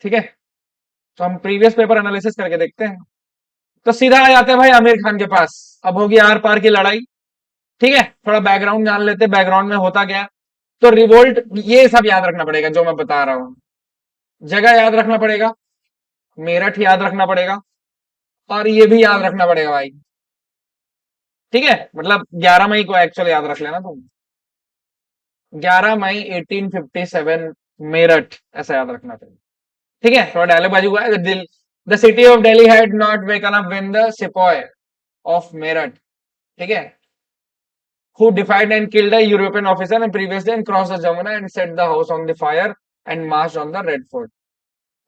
ठीक है। तो हम प्रीवियस पेपर एनालिसिस करके देखते हैं। तो सीधा आ जाते हैं भाई आमिर खान के पास। अब होगी आर पार की लड़ाई, ठीक है। थोड़ा बैकग्राउंड जान लेते हैं, बैकग्राउंड में होता क्या। तो रिवोल्ट, ये सब याद रखना पड़ेगा जो मैं बता रहा हूँ, जगह याद रखना पड़ेगा, मेरठ याद रखना पड़ेगा, और ये भी याद रखना पड़ेगा भाई, ठीक है। मतलब 11 मई को एक्चुअल याद रख लेना तुम, 11 मई 1857, मेरठ, ऐसा याद रखना पड़ेगा, ठीक है। थोड़ा डायलॉग बाजू हुआ है, the city of Delhi had not woken up when the sepoy of Meerut, ठीक है, who defied and killed a European officer and previous day and crossed the Jamuna and set the house on the fire and marched on the Red Fort।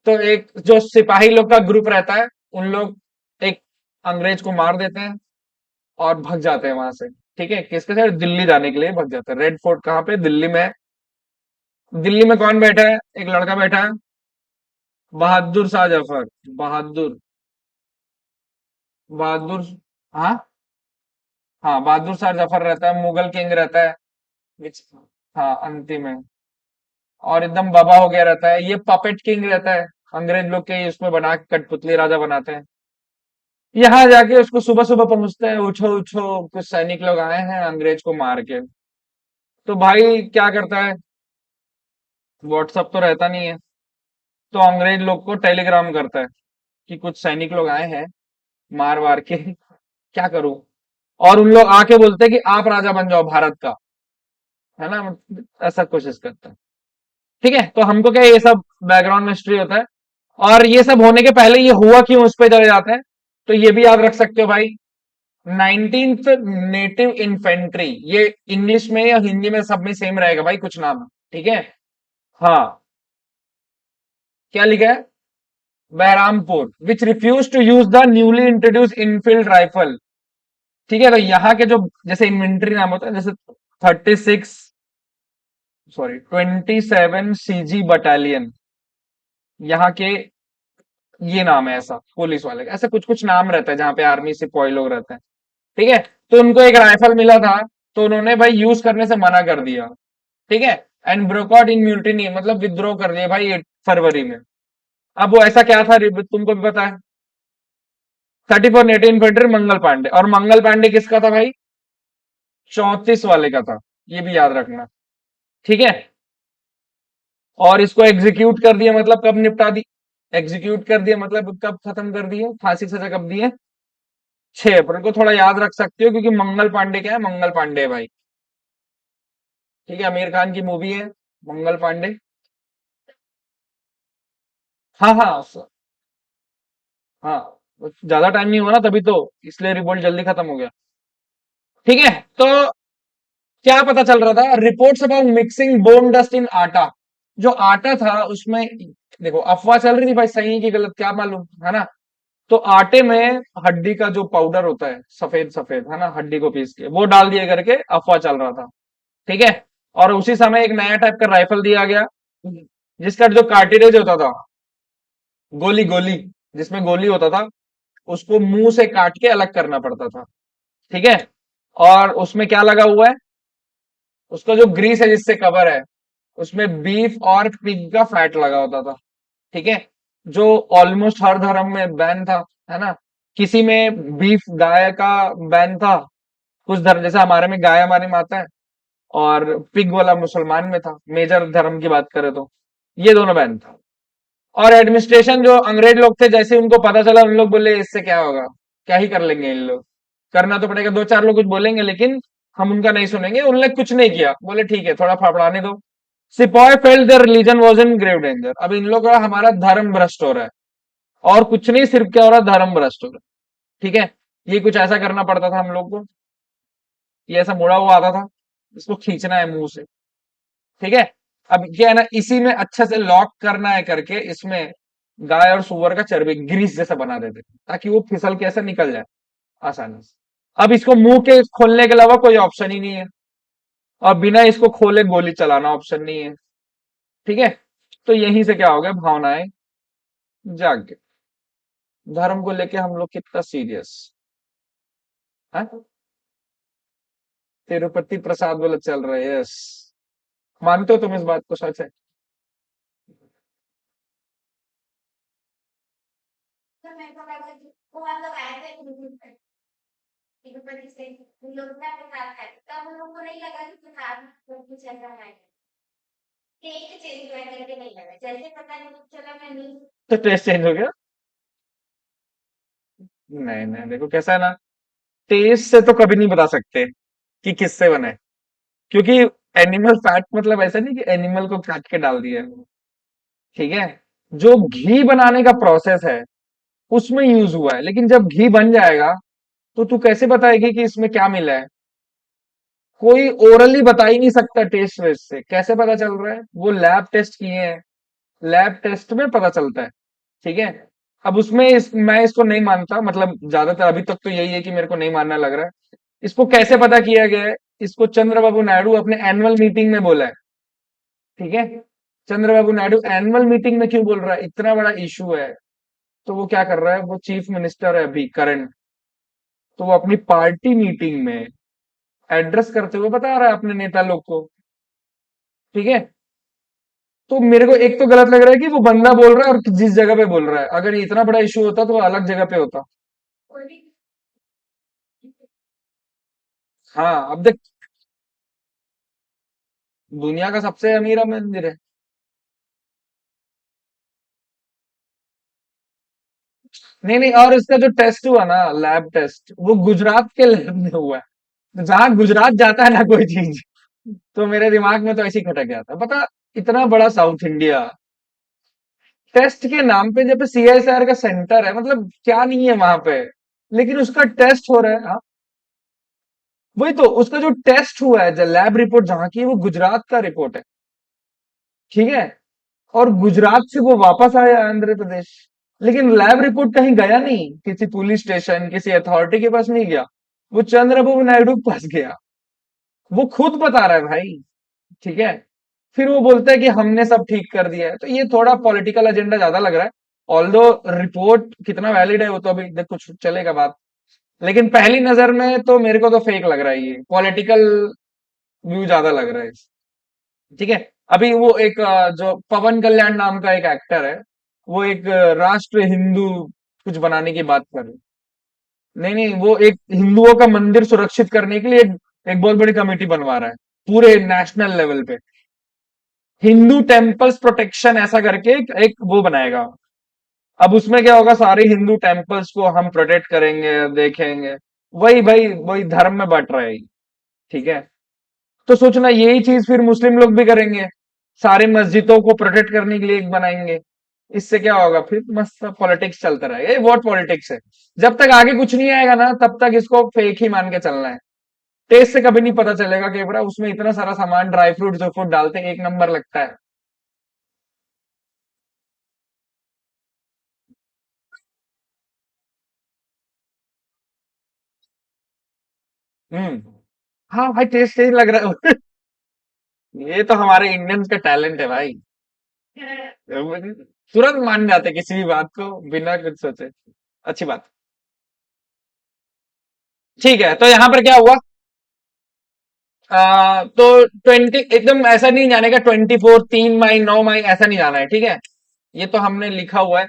तो एक जो सिपाही लोग का ग्रुप रहता है, उन लोग एक अंग्रेज को मार देते हैं और भग जाते हैं वहां से, ठीक है। किसके साथ? दिल्ली जाने के लिए भग जाते हैं। रेड फोर्ट कहाँ पे? दिल्ली में है। दिल्ली में कौन बैठा है? एक लड़का बैठा है, बहादुर शाह जफर, बहादुर, बहादुर, हाँ, हाँ, बहादुर शाह जफर रहता है, मुगल किंग रहता है, which- हाँ, अंतिम है। और एकदम बाबा हो गया रहता है, ये पपेट किंग रहता है, अंग्रेज लोग के उसमें बना के कठपुतली राजा बनाते हैं। यहाँ जाके उसको सुबह सुबह पहुंचते हैं, उछो उछो, कुछ सैनिक लोग आए हैं अंग्रेज को मार के। तो भाई क्या करता है, व्हाट्सअप तो रहता नहीं है, तो अंग्रेज लोग को टेलीग्राम करता है कि कुछ सैनिक लोग आए हैं मार वार के, क्या करूं। और उन लोग आके बोलते हैं कि आप राजा बन जाओ भारत का, है ना, ऐसा कोशिश करता है, ठीक है। तो हमको क्या, ये सब बैकग्राउंड में हिस्ट्री होता है। और ये सब होने के पहले ये हुआ क्यों, उस पे चले जाते हैं। तो ये भी याद रख सकते हो भाई, 19th नेटिव इन्फेंट्री, ये इंग्लिश में या हिंदी में सब में सेम रहेगा भाई, कुछ नाम, ठीक है। हाँ, क्या लिखा है? Baharampur, which refuse to use the newly introduce Enfield rifle, ठीक है। तो यहाँ के जो जैसे इन्वेंट्री नाम होता है, जैसे 36, सॉरी 27 CG बटालियन, यहाँ के ये नाम है, ऐसा पुलिस वाले का ऐसा कुछ कुछ नाम रहता है जहाँ पे आर्मी सिपाही लोग रहते हैं, ठीक है। तो उनको एक राइफल मिला था, तो उन्होंने भाई यूज करने से मना कर दिया, ठीक है। एंड ब्रोकआउट इन म्यूटिनी, मतलब विद्रोह कर दिया भाई 8 फरवरी में। अब वो ऐसा क्या था, तुमको भी पता है। 34 नेटिव इन्फेंट्री मंगल पांडे, और मंगल पांडे किसका था भाई? 34 वाले का था, ये भी याद रखना, ठीक है। और इसको एग्जीक्यूट कर दिया मतलब कब निपटा दी, एग्जीक्यूट कर दिया मतलब कब खत्म कर दिए, फांसी की सजा कब दी है? 6 अप्रैल को थोड़ा याद रख सकते हो, क्योंकि मंगल पांडे क्या है, मंगल पांडे भाई। ठीक है, आमिर खान की मूवी है मंगल पांडे। हाँ हाँ हाँ, ज्यादा टाइम नहीं हुआ ना तभी तो, इसलिए रिवोल्ट जल्दी खत्म हो गया। ठीक है, तो क्या पता चल रहा था, reports about mixing bone dust in आटा। जो आटा था उसमें, देखो अफवाह चल रही थी भाई, सही की गलत क्या मालूम, है ना। तो आटे में हड्डी का जो पाउडर होता है, सफेद सफेद, है ना, हड्डी को पीस के वो डाल दिए करके अफवाह चल रहा था। ठीक है। और उसी समय एक नया टाइप का राइफल दिया गया, जिसका जो कार्टिलेज होता था, गोली गोली, जिसमें गोली होता था, उसको मुंह से काट के अलग करना पड़ता था। ठीक है। और उसमें क्या लगा हुआ है, उसका जो ग्रीस है जिससे कवर है, उसमें बीफ और पिग का फैट लगा होता था। ठीक है। जो ऑलमोस्ट हर धर्म में बैन था, है ना। किसी में बीफ गाय का बैन था, कुछ धर्म जैसे हमारे में गाय हमारी माता है, और पिग वाला मुसलमान में था, मेजर धर्म की बात करें तो। ये दोनों बैन था। और एडमिनिस्ट्रेशन जो अंग्रेज लोग थे, जैसे उनको पता चला, उन लोग बोले इससे क्या होगा, क्या ही कर लेंगे इन लोग, करना तो पड़ेगा, दो चार लोग कुछ बोलेंगे लेकिन हम उनका नहीं सुनेंगे। उन्होंने कुछ नहीं किया, बोले ठीक है थोड़ा फड़फड़ाने दो। सिपाही felt their religion was in grave danger. अब इन लोगों का हमारा धर्म भ्रष्ट हो रहा है, और कुछ नहीं, सिर्फ क्या हो रहा है, धर्म भ्रष्ट हो रहा है। ठीक है। ये कुछ ऐसा करना पड़ता था हम लोग को, ये ऐसा मुड़ा हुआ आता था, इसको खींचना है मुंह से। ठीक है। अब क्या है ना, इसी में अच्छे से लॉक करना है करके, इसमें गाय और सुअर का चर्बी ग्रीस जैसा बना देते थे, ताकि वो फिसल के ऐसे निकल जाए आसानी से। अब इसको मुंह के खोलने के अलावा कोई ऑप्शन ही नहीं है, और बिना इसको खोले गोली चलाना ऑप्शन नहीं है। ठीक है। तो यहीं से क्या हो गया, भावनाएं जाग गई। धर्म को लेके हम लोग कितना सीरियस है। तिरुपति प्रसाद वाला चल रहा है, यस। मानते हो तुम इस बात को, सच है। तो मेरे को लगा कि वो हम लोग आए थे तिरुपति से, उन लोग ना प्रसाद खाए तब उन लोग को नहीं लगा कि प्रसाद में कुछ ऐसा है। टेस्ट चेंज हुआ करके नहीं लगा, जैसे पता नहीं चला मैं नहीं। तो टेस्ट चेंज हो गया। नहीं नहीं, देखो कैसा है ना, टेस्ट से तो कभी नहीं बता सकते कि किससे बने, क्योंकि एनिमल फैट मतलब ऐसा नहीं कि एनिमल को काट के डाल दिया है। ठीक है। जो घी बनाने का प्रोसेस है उसमें यूज हुआ है, लेकिन जब घी बन जाएगा तो तू कैसे बताएगी कि इसमें क्या मिला है। कोई ओरली बता ही नहीं सकता, टेस्ट वेस्ट से कैसे पता चल रहा है, वो लैब टेस्ट किए हैं, लैब टेस्ट में पता चलता है। ठीक है। अब उसमें मैं इसको नहीं मानता, मतलब ज्यादातर अभी तक तो यही है कि मेरे को नहीं मानना लग रहा है। इसको कैसे पता किया गया है, इसको चंद्रबाबू नायडू अपने एनुअल मीटिंग में बोला है। ठीक है। चंद्रबाबू नायडू एनुअल मीटिंग में क्यों बोल रहा है, इतना बड़ा इशू है, तो वो क्या कर रहा है, वो चीफ मिनिस्टर है अभी करंट, तो वो अपनी पार्टी मीटिंग में एड्रेस करते हुए बता रहा है अपने नेता लोग को। ठीक है। तो मेरे को एक तो गलत लग रहा है कि वो बंदा बोल रहा है और जिस जगह पे बोल रहा है, अगर ये इतना बड़ा इशू होता तो वो अलग जगह पे होता। कोई भी हाँ, अब देख, दुनिया का सबसे अमीर मंदिर है। नहीं नहीं, और इसका जो टेस्ट हुआ ना, लैब टेस्ट, वो गुजरात के लैब में हुआ है। तो जहां गुजरात जाता है ना कोई चीज, तो मेरे दिमाग में तो ऐसे ही खटक गया था, पता, इतना बड़ा साउथ इंडिया, टेस्ट के नाम पे जब सीएसआर का सेंटर है, मतलब क्या नहीं है वहां पे, लेकिन उसका टेस्ट हो रहा है। हाँ, वही तो, उसका जो टेस्ट हुआ है, जो लैब रिपोर्ट जहां की है, वो गुजरात का रिपोर्ट है। ठीक है। और गुजरात से वो वापस आया आंध्र प्रदेश, लेकिन लैब रिपोर्ट कहीं गया नहीं, किसी पुलिस स्टेशन किसी अथॉरिटी के पास नहीं गया, वो चंद्रबाबू नायडू के पास गया। वो खुद बता रहा है भाई। ठीक है। फिर वो बोलता है कि हमने सब ठीक कर दिया है, तो ये थोड़ा पॉलिटिकल एजेंडा ज्यादा लग रहा है। ऑल्दो रिपोर्ट कितना वैलिड है वो तो अभी देख, कुछ चलेगा बात, लेकिन पहली नजर में तो मेरे को तो फेक लग रहा है, ये पॉलिटिकल व्यू ज्यादा लग रहा है। ठीक है। अभी वो एक जो पवन कल्याण नाम का एक एक्टर है, वो एक राष्ट्र हिंदू कुछ बनाने की बात कर रहे हैं। नहीं नहीं, वो एक हिंदुओं का मंदिर सुरक्षित करने के लिए एक बहुत बड़ी कमेटी बनवा रहा है, पूरे नेशनल लेवल पे, हिंदू टेम्पल्स प्रोटेक्शन ऐसा करके एक वो बनाएगा, अब उसमें क्या होगा, सारे हिंदू टेम्पल्स को हम प्रोटेक्ट करेंगे, देखेंगे। वही भाई, वही धर्म में बट रहा है। ठीक है। तो सोचना यही चीज फिर मुस्लिम लोग भी करेंगे, सारे मस्जिदों को प्रोटेक्ट करने के लिए एक बनाएंगे। इससे क्या होगा, फिर मस्त पॉलिटिक्स चलता रहेगा। ये वोट पॉलिटिक्स है। जब तक आगे कुछ नहीं आएगा ना, तब तक इसको फेक ही मान के चलना है। टेस्ट से कभी नहीं पता चलेगा कि बड़ा उसमें इतना सारा सामान, ड्राई फ्रूट जो फ्रूट डालते हैं, एक नंबर लगता है। हम्म। हाँ भाई, टेस्ट सही लग रहा है। ये तो हमारे इंडियंस का टैलेंट है भाई। तुरंत मान जाते किसी भी बात को बिना कुछ सोचे। अच्छी बात। ठीक है, तो यहां पर क्या हुआ? तो 20 एकदम ऐसा नहीं जाने का, 24 3 मई 9 मई ऐसा नहीं जाना है, ठीक है। ये तो हमने लिखा हुआ है।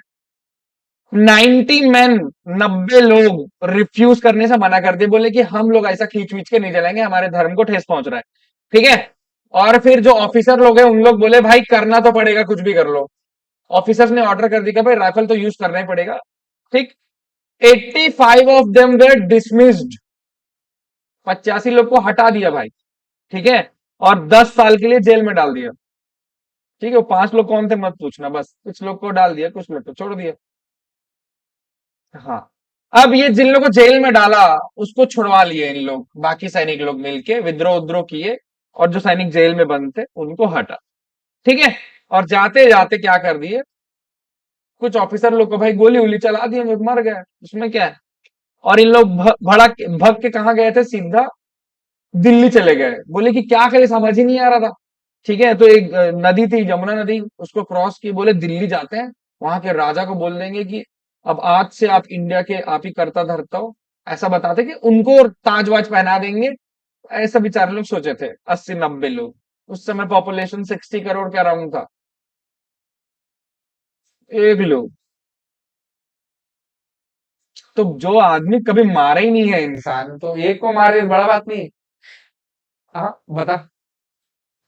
90 मैन, 90 लोग रिफ्यूज करने से मना कर दिए, बोले कि हम लोग ऐसा खींच खींच के नहीं जलाएंगे, हमारे धर्म को ठेस पहुंच रहा है। ठीक है। और फिर जो ऑफिसर लोग हैं, उन लोग बोले भाई करना तो पड़ेगा, कुछ भी कर लो। ऑफिसर्स ने ऑर्डर कर दिया भाई राइफल तो यूज करना ही पड़ेगा। ठीक। 85 ऑफ देम वेर डिसमिस्ड। 85 लोग को हटा दिया भाई। ठीक है। और 10 साल के लिए जेल में डाल दिया। ठीक है, वो 5 लोग कौन थे मत पूछना, बस कुछ लोग को डाल दिया, कुछ लोग को छोड़ दिया। हाँ। अब ये जिन लोगों को जेल में डाला, उसको छुड़वा लिए इन लोग, बाकी सैनिक लोग मिलके विद्रोह उद्रोह किए। और जो सैनिक जेल में बंद थे उनको हटा। ठीक है। और जाते जाते क्या कर दिए, कुछ ऑफिसर लोग को भाई गोली वोली चला दिए, लोग मर गए, उसमें क्या है। और इन लोग भड़क भग के कहा गए थे, सीधा दिल्ली चले गए। बोले कि क्या करे, समझ ही नहीं आ रहा था। ठीक है, तो एक नदी थी, यमुना नदी, उसको क्रॉस की, बोले दिल्ली जाते हैं, वहां के राजा को बोल देंगे कि अब आज से आप इंडिया के आप ही करता धरता हो। ऐसा बताते कि उनको ताज वाज पहना देंगे। ऐसा बेचारे लोग सोचे थे, 80 90 लोग। उस समय पॉपुलेशन 60 करोड़ के अराउंड था। एक लोग। तो जो आदमी कभी मारा ही नहीं है इंसान, तो एक को मारे बड़ा बात नहीं। हाँ बता।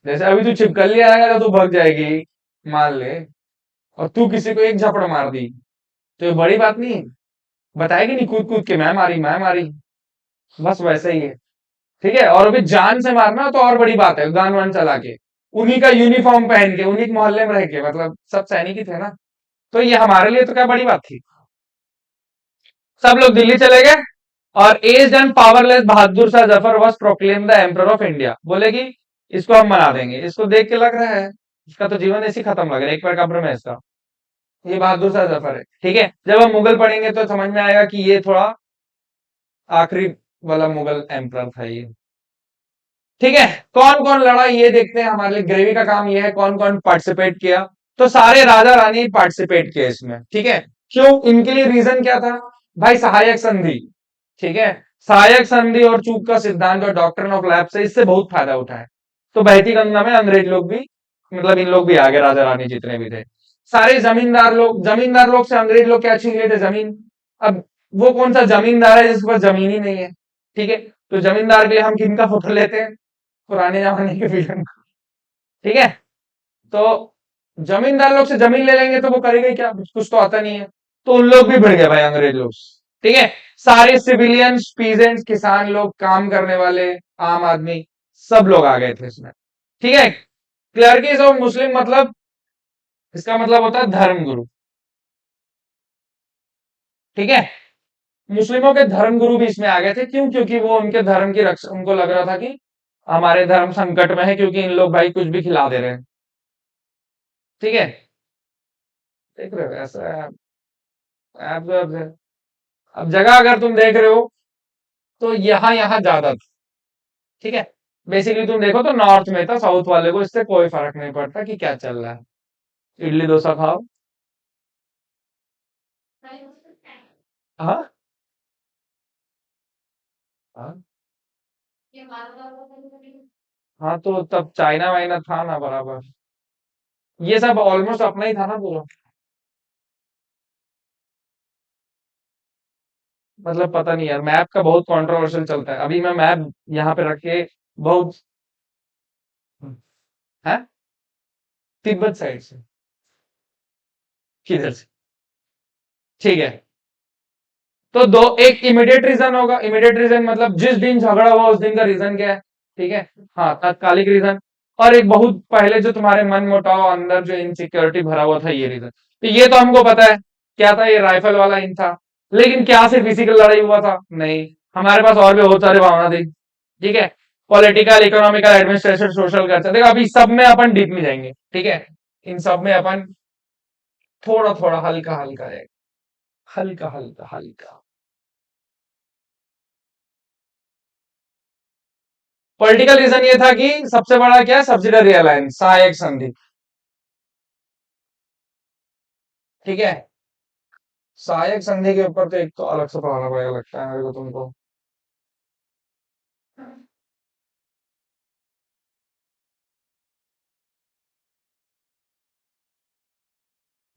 जैसे अभी तू छिपकली आएगा तो तू भाग जाएगी, मान ले। और तू किसी को एक झपड़ मार दी, तो ये बड़ी बात नहीं है। बताएगी नहीं कूद कूद के, मैं मारी मैं मारी। बस वैसे ही है। ठीक है। और अभी जान से मारना तो और बड़ी बात है, गान वान चला के, उन्हीं का यूनिफॉर्म पहन के, उन्हीं के मोहल्ले में रह के, मतलब सब सैनिक ही थे ना। तो ये हमारे लिए तो क्या बड़ी बात थी। सब लोग दिल्ली चले गए। और aged and powerless Bahadur Shah Zafar was proclaim the emperor of India. बोले कि इसको हम मना देंगे। इसको देख के लग रहा है इसका तो जीवन ऐसे ही खत्म लग रहा है, एक पैर कब्र में इसका। ये बहादुर शाह जफर है। ठीक है, जब हम मुगल पढ़ेंगे तो समझ में आएगा कि ये थोड़ा आखिरी वाला मुगल एम्पर था ये। ठीक है। कौन कौन लड़ा ये देखते हैं, हमारे लिए ग्रेवी का काम ये है कौन कौन पार्टिसिपेट किया। तो सारे राजा रानी पार्टिसिपेट किए इसमें। ठीक है। क्यों, इनके लिए रीजन क्या था? भाई सहायक संधि। ठीक है। सहायक संधि और चूक का सिद्धांत और डॉक्ट्रिन ऑफ लैप्स से इससे बहुत फायदा उठाया। तो बहती गंगा में अंग्रेज लोग भी, मतलब इन लोग भी आगे, राजा रानी जितने भी थे। सारे जमींदार लोग से अंग्रेज लोग क्या छीन लेते, जमीन। अब वो कौन सा जमींदार है जिसके पास जमीन ही नहीं है। ठीक है। तो जमींदार के लिए हम किनका फोटो लेते हैं, पुराने जमाने के विलन का। ठीक है। तो जमींदार लोग से जमीन ले लेंगे तो वो करेंगे क्या, कुछ तो आता नहीं है। तो उन लोग भी भिड़ गए भाई अंग्रेज लोग से। ठीक है। सारे सिविलियंस, पीजेंट्स, किसान लोग, काम करने वाले, आम आदमी, सब लोग आ गए थे इसमें। ठीक है। क्लर्कीज ऑफ मुस्लिम, मतलब इसका मतलब होता है धर्मगुरु। ठीक है। मुस्लिमों के धर्मगुरु भी इसमें आ गए थे। क्यों? क्योंकि वो उनके धर्म की रक्षा, उनको लग रहा था कि हमारे धर्म संकट में है, क्योंकि इन लोग भाई कुछ भी खिला दे रहे हैं। ठीक है। देख रहे हो ऐसा है। अब जगह अगर तुम देख रहे हो, तो यहाँ यहाँ ज्यादा था। ठीक है। बेसिकली तुम देखो तो नॉर्थ में था, साउथ वाले को इससे कोई फर्क नहीं पड़ता कि क्या चल रहा है। इडली डोसा खाओ। हाँ। हाँ। ये मालूम है। हाँ, तो तब चाइना वाइना था ना बराबर। ये सब ऑलमोस्ट अपना ही था ना पूरा। मतलब पता नहीं यार, मैप का बहुत कंट्रोवर्शियल चलता है। अभी मैं मैप यहाँ पे रख के बहुत। है। तिब्बत साइड से। किधर से? ठीक है। तो दो, एक इमीडिएट रीजन होगा, इमीडिएट रीजन मतलब जिस दिन झगड़ा हुआ उस दिन का रीजन क्या है, ठीक है। हाँ, तात्कालिक रीजन। और एक बहुत पहले जो तुम्हारे मन मुटाव अंदर जो इनसिक्योरिटी भरा हुआ था, ये रीजन। तो ये तो हमको पता है क्या था, ये राइफल वाला इन था। लेकिन क्या सिर्फ इसी की लड़ाई हुआ था? नहीं, हमारे पास और भी बहुत सारी भावना थी, ठीक है। Political, economical, administration, social culture, देखो अभी सब में अपन डीप में जाएंगे, ठीक है। इन सब में अपन थोड़ा थोड़ा हल्का हल्का जाएंगे, हल्का हल्का हल्का। पॉलिटिकल रीजन ये था कि सबसे बड़ा क्या, सब्सिडरी अलायंस, सहायक संधि, ठीक है। सहायक संधि के ऊपर तो एक तो अलग से पढ़ाना पड़ेगा लगता है मेरे को तुमको।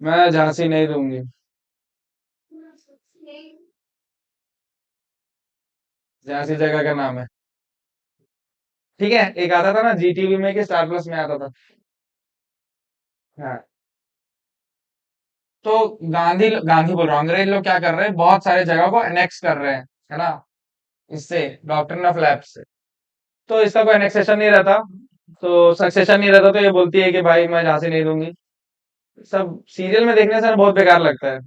मैं झांसी नहीं दूंगी। झांसी जगह का नाम है, ठीक है। एक आता था ना जी टीवी में, कि स्टार प्लस में आता था। हाँ। तो गांधी गांधी बोल रहा हूँ, अंग्रेज लोग क्या कर रहे हैं, बहुत सारे जगह को एनेक्स कर रहे हैं, है ना। इससे डॉक्ट्रिन ऑफ लैप्स से। तो इसका कोई एनेक्सेशन नहीं रहता, तो सक्सेशन नहीं रहता, तो ये बोलती है कि भाई मैं झांसी नहीं दूंगी। सब सीरियल में देखने से बहुत बेकार लगता है,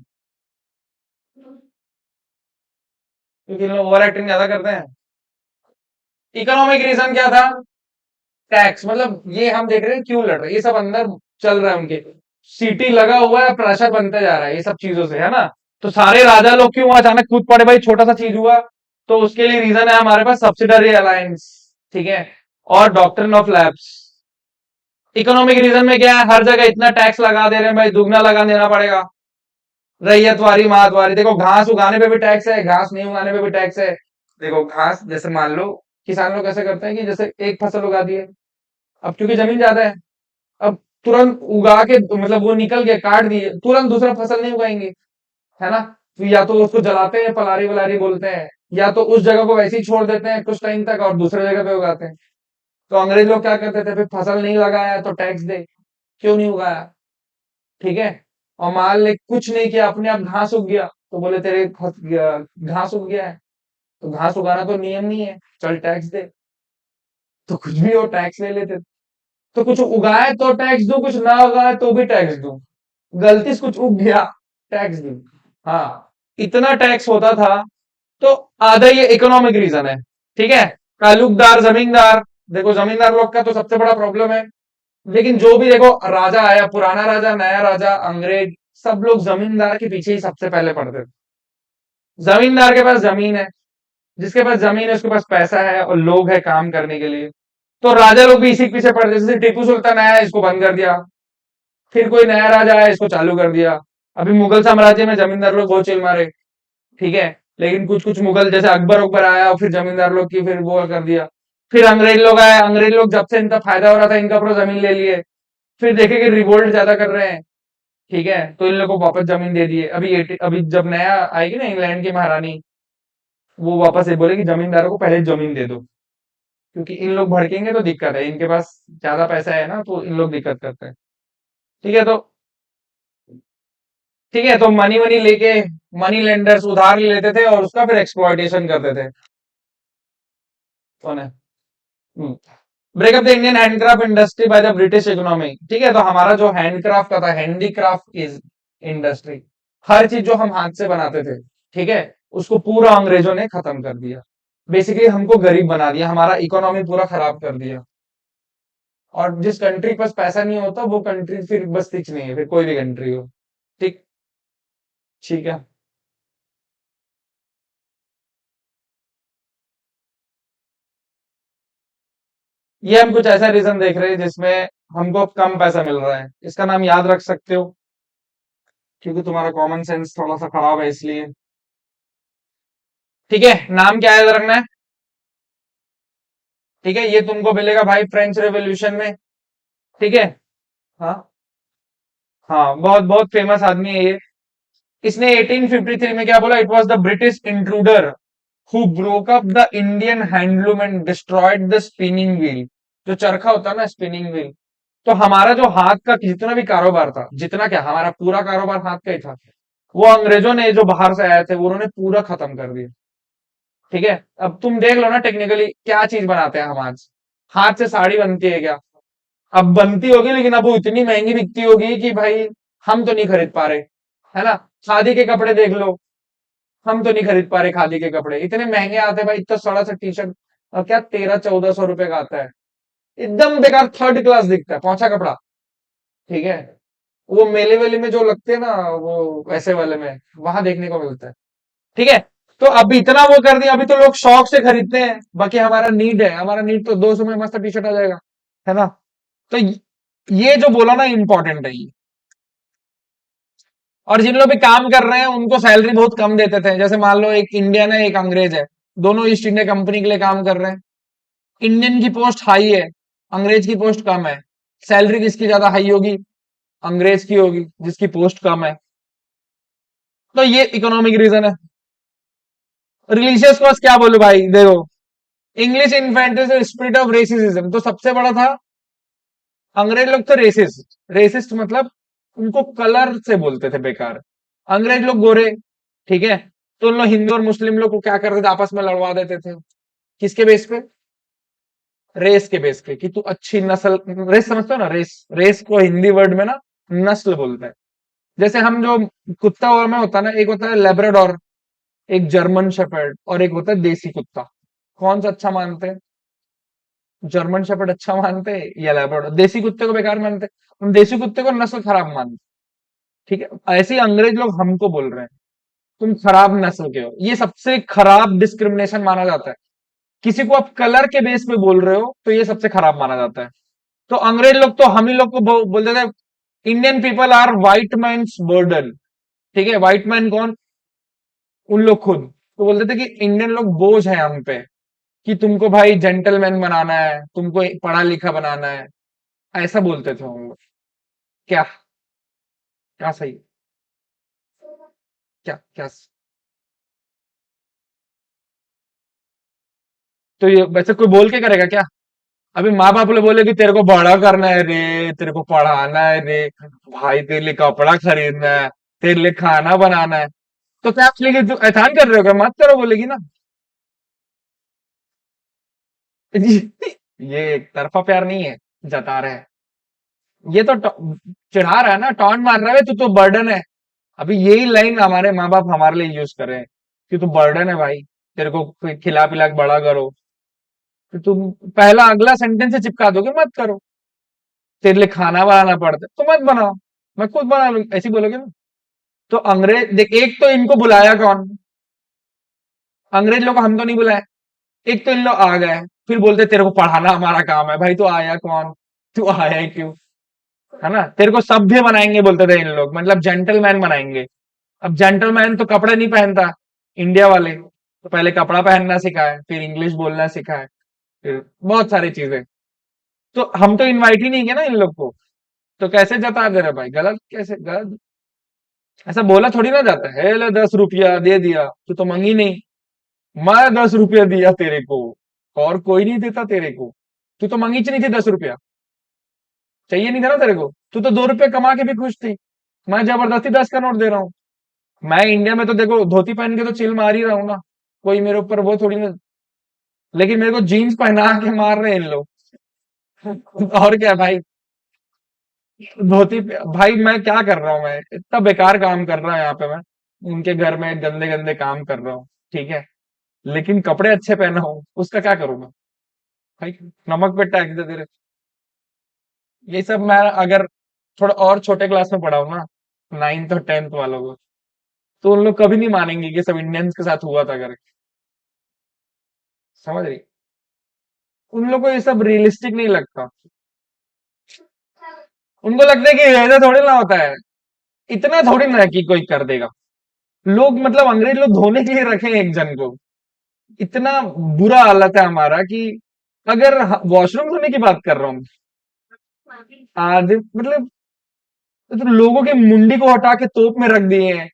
क्योंकि लोग ओवर एक्टिंग ज्यादा करते हैं। इकोनॉमिक रीजन क्या था? टैक्स, मतलब ये हम देख रहे हैं क्यों लड़ रहे हैं, ये सब अंदर चल रहा है उनके। सीटी लगा हुआ है, प्रेशर बनते जा रहा है, ये सब चीजों से, है ना। तो सारे राजा लोग क्यों अचानक कूद पड़े, भाई छोटा सा चीज हुआ। तो उसके लिए रीजन है हमारे पास सब्सिडरी अलायंस, ठीक है, और doctrine of lapse. Economic reason में क्या है, हर जगह इतना टैक्स लगा दे रहे हैं भाई, दुगना लगा देना पड़ेगा। रैयतवारी, महाद्वारी, देखो घास उगाने पे भी टैक्स है, घास नहीं उगाने पे भी टैक्स है। देखो घास, जैसे मान लो किसान लोग कैसे करते हैं कि जैसे एक फसल उगा दी है, अब क्योंकि जमीन ज्यादा है, अब तुरंत उगा के, मतलब वो निकल गया, काट दिए, तुरंत दूसरा फसल नहीं उगाएंगे, है ना। तो या तो उसको जलाते हैं, पलारी वलारी बोलते हैं, या तो उस जगह को वैसे ही छोड़ देते हैं कुछ टाइम तक और दूसरे जगह पे उगाते हैं। तो अंग्रेज लोग क्या करते थे, फिर फसल नहीं लगाया तो टैक्स दे, क्यों नहीं उगाया, ठीक है। और मान ले कुछ नहीं किया, अपने आप घास उग गया, तो बोले तेरे घास उग गया है, तो घास उगाना तो नियम नहीं है, चल टैक्स दे। तो कुछ भी हो टैक्स ले लेते। तो कुछ उगाए तो टैक्स दो, कुछ ना उगाए तो भी टैक्स दो, गलती से कुछ उग गया, टैक्स दो। हाँ, इतना टैक्स होता था। तो आधा ये इकोनॉमिक रीजन है, ठीक है। तालुकदार, जमींदार, देखो जमींदार लोग का तो सबसे बड़ा प्रॉब्लम है। लेकिन जो भी देखो राजा आया, पुराना राजा, नया राजा, अंग्रेज, सब लोग जमींदार के पीछे ही सबसे पहले पड़ते थे। जमींदार के पास जमीन है, जिसके पास जमीन है उसके पास पैसा है और लोग है काम करने के लिए। तो राजा लोग भी इसी के पीछे पड़ते, जैसे टीपू सुल्तान आया, इसको बंद कर दिया। फिर कोई नया राजा आया, इसको चालू कर दिया। अभी मुगल साम्राज्य में जमींदार लोग बहुत चिल मारे, ठीक है। लेकिन कुछ कुछ मुगल, जैसे अकबर अकबर आया और फिर जमींदार लोग की फिर वो कर दिया। फिर अंग्रेज लोग आए, अंग्रेज लोग जब से इनका फायदा हो रहा था, इनका पूरा जमीन ले लिए। फिर देखे कि रिवोल्ट ज्यादा कर रहे हैं, ठीक है, तो इन लोगों को वापस जमीन दे दिए। अभी जब नया आएगी ना इंग्लैंड की महारानी, वो वापस ये बोले कि जमींदारों को पहले जमीन दे दो, क्योंकि इन लोग भड़केंगे तो दिक्कत है, इनके पास ज्यादा पैसा है ना, तो इन लोग दिक्कत करते हैं, ठीक है। तो ठीक है, तो मनी वनी लेके, मनी लेंडर्स उधार ले लेते थे और उसका फिर एक्सप्लॉयटेशन करते थे। कौन है? Breakup the Indian handcraft industry by the British economy, ठीक है। तो हमारा जो हैंडक्राफ्ट का था, हैंडीक्राफ्ट इज इंडस्ट्री, हर चीज जो हम हाथ से बनाते थे, ठीक है, उसको पूरा अंग्रेजों ने खत्म कर दिया। बेसिकली हमको गरीब बना दिया, हमारा इकोनॉमी पूरा खराब कर दिया। और जिस कंट्री के पास पैसा नहीं होता वो कंट्री फिर बस कुछ नहीं है, फिर कोई भी कंट्री हो, ठीक। ठीक है। ये हम कुछ ऐसा रीजन देख रहे हैं जिसमें हमको कम पैसा मिल रहा है, इसका नाम याद रख सकते हो, क्योंकि तुम्हारा कॉमन सेंस थोड़ा सा खराब है इसलिए। ठीक है, नाम क्या याद रखना है, ठीक है। ये तुमको मिलेगा भाई फ्रेंच रेवोल्यूशन में, ठीक है। हाँ, हाँ, बहुत बहुत फेमस आदमी है ये। इसने 1853 में क्या बोला, it was the British intruder who broke up the Indian handloom and destroyed the spinning wheel. जो चरखा होता है ना, स्पिनिंग व्हील। तो हमारा जो हाथ का जितना भी कारोबार था, जितना क्या हमारा पूरा कारोबार हाथ का ही था, वो अंग्रेजों ने जो बाहर से आए थे वो उन्होंने पूरा खत्म कर दिया। ठीक है, अब तुम देख लो ना टेक्निकली क्या चीज बनाते हैं हम आज। हाथ से साड़ी बनती है क्या? अब बनती होगी लेकिन अब वो इतनी महंगी बिकती होगी कि भाई हम तो नहीं खरीद पा रहे, है ना? खादी के कपड़े देख लो, हम तो नहीं खरीद पा रहे खादी के कपड़े, इतने महंगे आते हैं भाई, इतना सड़ा सा टी शर्ट और क्या 1300-1400 रुपए का आता है, एकदम बेकार थर्ड क्लास दिखता है, पहुंचा कपड़ा। ठीक है, वो मेले वेले में जो लगते हैं ना, वो वैसे वाले में वहां देखने को मिलता है। ठीक है, तो अभी इतना वो कर दिया, अभी तो लोग शौक से खरीदते हैं, बाकी हमारा नीड है, हमारा नीड तो 200 में मस्त टी शर्ट आ जाएगा, है ना? तो ये जो बोला ना इंपॉर्टेंट है ये। और जिन लोग भी काम कर रहे हैं उनको सैलरी बहुत कम देते थे, जैसे मान लो एक इंडियन है एक अंग्रेज है, दोनों ईस्ट इंडिया कंपनी के लिए काम कर रहे हैं। इंडियन की पोस्ट हाई है, अंग्रेज की पोस्ट कम है, सैलरी किसकी ज्यादा हाई होगी? अंग्रेज की होगी जिसकी पोस्ट कम है। तो ये इकोनॉमिक रीजन है। रिलीजियस कॉज क्या बोलूं भाई, देखो, इंग्लिश इन्फेंटिस स्पिरिट ऑफ रेसिज्म तो सबसे बड़ा था। अंग्रेज लोग तो रेसिस्ट, रेसिस्ट मतलब उनको कलर से बोलते थे बेकार। अंग्रेज लोग गोरे, ठीक है, तो उन लोग हिंदू और मुस्लिम लोग को क्या करते थे, आपस में लड़वा देते थे। किसके बेस पे? रेस के बेस पे, कि तू अच्छी नस्ल, रेस समझते हो ना, रेस, रेस को हिंदी वर्ड में ना नस्ल बोलते हैं। जैसे हम जो कुत्ता और में होता है ना, एक होता है लेब्राडोर, एक जर्मन शेफर्ड और एक होता है देसी कुत्ता। कौन सा अच्छा मानते हैं? जर्मन शेफर्ड अच्छा मानते हैं या लेब्राडोर? देसी कुत्ते को बेकार मानते हैं, हम देसी कुत्ते को नस्ल खराब मानते हैं। ठीक है, ऐसे ही अंग्रेज लोग हमको बोल रहे हैं तुम खराब नस्ल के हो, ये सबसे खराब डिस्क्रिमिनेशन माना जाता है। किसी को आप कलर के बेस पे बोल रहे हो तो ये सबसे खराब माना जाता है। तो अंग्रेज लोग तो हम ही लोग को बोलते थे Indian people are white man's burden. ठीक है, व्हाइट मैन कौन? उन लोग खुद तो बोलते थे कि इंडियन लोग बोझ है हम पे, कि तुमको भाई जेंटलमैन बनाना है, तुमको पढ़ा लिखा बनाना है, ऐसा बोलते थे हम लोग। क्या क्या सही? क्या क्या? तो ये वैसे कोई बोल के करेगा क्या? अभी माँ बाप लोग बोले कि तेरे को बड़ा करना है रे, तेरे को पढ़ाना है रे, भाई तेरे लिए कपड़ा खरीदना है, तेरे लिए खाना बनाना है, तो क्या आप लेके तू एहसान कर रहे हो क्या? मत करो बोलेगी ना। ये एक तरफा प्यार नहीं है, जता रहे हैं। ये तो चिढ़ा रहा है ना, टॉन्ट मार रहा है, तू तो बर्डन है। अभी यही लाइन हमारे माँ बाप हमारे लिए यूज कर रहे हैं कि तू बर्डन है भाई, तेरे को कोई खिला पिला के बड़ा करो। तो तुम पहला अगला सेंटेंस से चिपका दोगे मत करो, तेरे लिए खाना बनाना पड़ता है तो मत बनाओ, मैं खुद बना लूंगी, ऐसी बोलोगे ना। तो अंग्रेज देख, एक तो इनको बुलाया कौन? अंग्रेज लोग को हम तो नहीं बुलाए। एक तो इन लोग आ गए, फिर बोलते तेरे को पढ़ाना हमारा काम है, भाई तू आया कौन? तू आया ही क्यों? है ना, तेरे को सभ्य बनाएंगे बोलते थे इन लोग, मतलब जेंटलमैन बनाएंगे। अब जेंटलमैन तो कपड़े नहीं पहनता, इंडिया वाले तो पहले कपड़ा पहनना सिखाए, फिर इंग्लिश बोलना सिखाए, फिर बहुत सारी चीजें। तो हम तो इनवाइट ही नहीं किया ना इन लोग को, तो कैसे जता दे रहे भाई? गलत, कैसे गलत? ऐसा बोला थोड़ी ना जाता है, ले 10 रुपया दे दिया, तू तो मंगी नहीं, मैं 10 रुपया दिया तेरे को, और कोई नहीं देता तेरे को, तू तो मंगी नहीं थी 10 रुपया, चाहिए नहीं था ना तेरे को, तू तो 2 रुपए कमा के भी खुश थी, मैं जबरदस्ती 10 का नोट दे रहा हूँ। मैं इंडिया में तो देखो धोती पहन के तो चिल मार ही रहा हूँ ना, कोई मेरे ऊपर वो थोड़ी ना, लेकिन मेरे को जीन्स पहना के मार रहे हैं इन लोग। और क्या भाई, भाई मैं क्या कर रहा हूँ, मैं इतना बेकार काम कर रहा हूँ यहाँ पे, मैं उनके घर में गंदे गंदे काम कर रहा हूँ, ठीक है, लेकिन कपड़े अच्छे पहना हूँ, उसका क्या करूंगा भाई? नमक पे टैक्स दे दे रहे। ये सब मैं अगर थोड़ा और छोटे क्लास में पढ़ा हूँ ना, 9th और 10th वालों को, तो उन लोग कभी नहीं मानेंगे कि सब इंडियंस के साथ हुआ था करके। समझ रही? उन लोग को ये सब रियलिस्टिक नहीं लगता, उनको लगता है कि ऐसा थोड़ी ना होता है, इतना थोड़ी ना है कि कोई कर देगा। लोग मतलब अंग्रेज लोग धोने के लिए रखे हैं एक जन को, इतना बुरा हालत है हमारा कि अगर वॉशरूम धोने की बात कर रहा हूँ, आज मतलब तो लोगों की मुंडी को हटा के तोप में रख दिए हैं,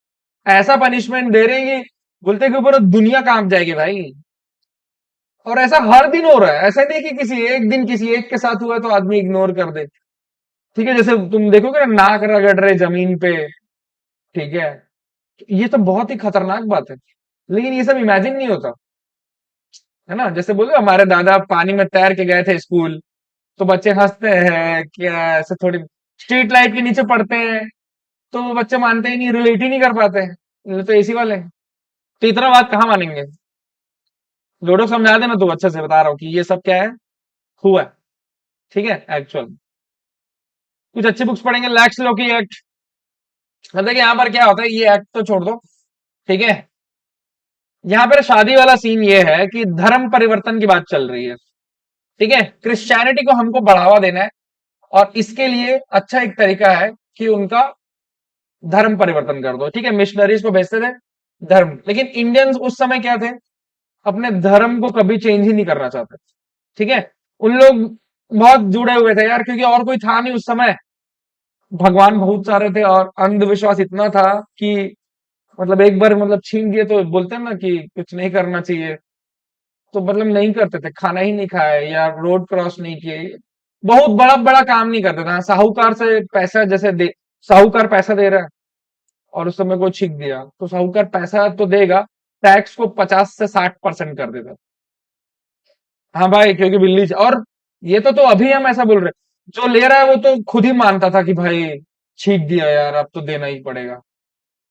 ऐसा पनिशमेंट दे रहे हैं कि बोलते हैं कि ऊपर दुनिया कांप जाएगी भाई। और ऐसा हर दिन हो रहा है, ऐसा नहीं कि किसी एक दिन किसी एक के साथ हुआ है तो आदमी इग्नोर कर दे। ठीक है, जैसे तुम देखोगे ना नाक रगड़ रहे जमीन पे, ठीक है, ये तो बहुत ही खतरनाक बात है, लेकिन ये सब इमेजिन नहीं होता, है ना? जैसे बोले हमारे दादा पानी में तैर के गए थे स्कूल, तो बच्चे हंसते हैं क्या, ऐसे थोड़ी स्ट्रीट लाइट के नीचे पड़ते हैं, तो वो बच्चे मानते ही नहीं, रिलेट ही नहीं कर पाते हैं, ये तो एसी वाले हैं। तो इतना बात कहाँ मानेंगे? लूडो समझा देना तो अच्छे से बता रहा हूँ कि ये सब क्या है, हुआ है, ठीक है, एक्चुअल। कुछ अच्छी बुक्स पढ़ेंगे, लैक्स लोकी एक्ट। अब देखिए यहाँ पर क्या होता है, ये एक्ट तो छोड़ दो, ठीक है। यहाँ पर शादी वाला सीन ये है कि धर्म परिवर्तन की बात चल रही है, ठीक है। क्रिश्चियनिटी को हमको बढ़ावा देना है, और इसके लिए अच्छा एक तरीका है कि उनका धर्म परिवर्तन कर दो, ठीक है। मिशनरीज को भेजते थे धर्म, लेकिन इंडियंस उस समय क्या थे, अपने धर्म को कभी चेंज ही नहीं करना चाहते, ठीक है। उन लोग बहुत जुड़े हुए थे यार, क्योंकि और कोई था नहीं उस समय, भगवान बहुत सारे थे और अंधविश्वास इतना था कि मतलब एक बार मतलब छीन दिए तो बोलते हैं ना कि कुछ नहीं करना चाहिए, तो मतलब नहीं करते थे, खाना ही नहीं खाए या रोड क्रॉस नहीं किए, बहुत बड़ा बड़ा काम नहीं करते थे। हाँ, साहूकार से पैसा जैसे दे, साहूकार पैसा दे रहा है और उस समय को छीन दिया, तो साहूकार पैसा तो देगा, टैक्स को 50 से 60% कर देता। हाँ भाई, क्योंकि और ये तो अभी हम ऐसा बोल रहे हैं। जो ले रहा है वो तो खुद ही मानता था कि भाई छीन दिया यार, अब तो देना ही पड़ेगा।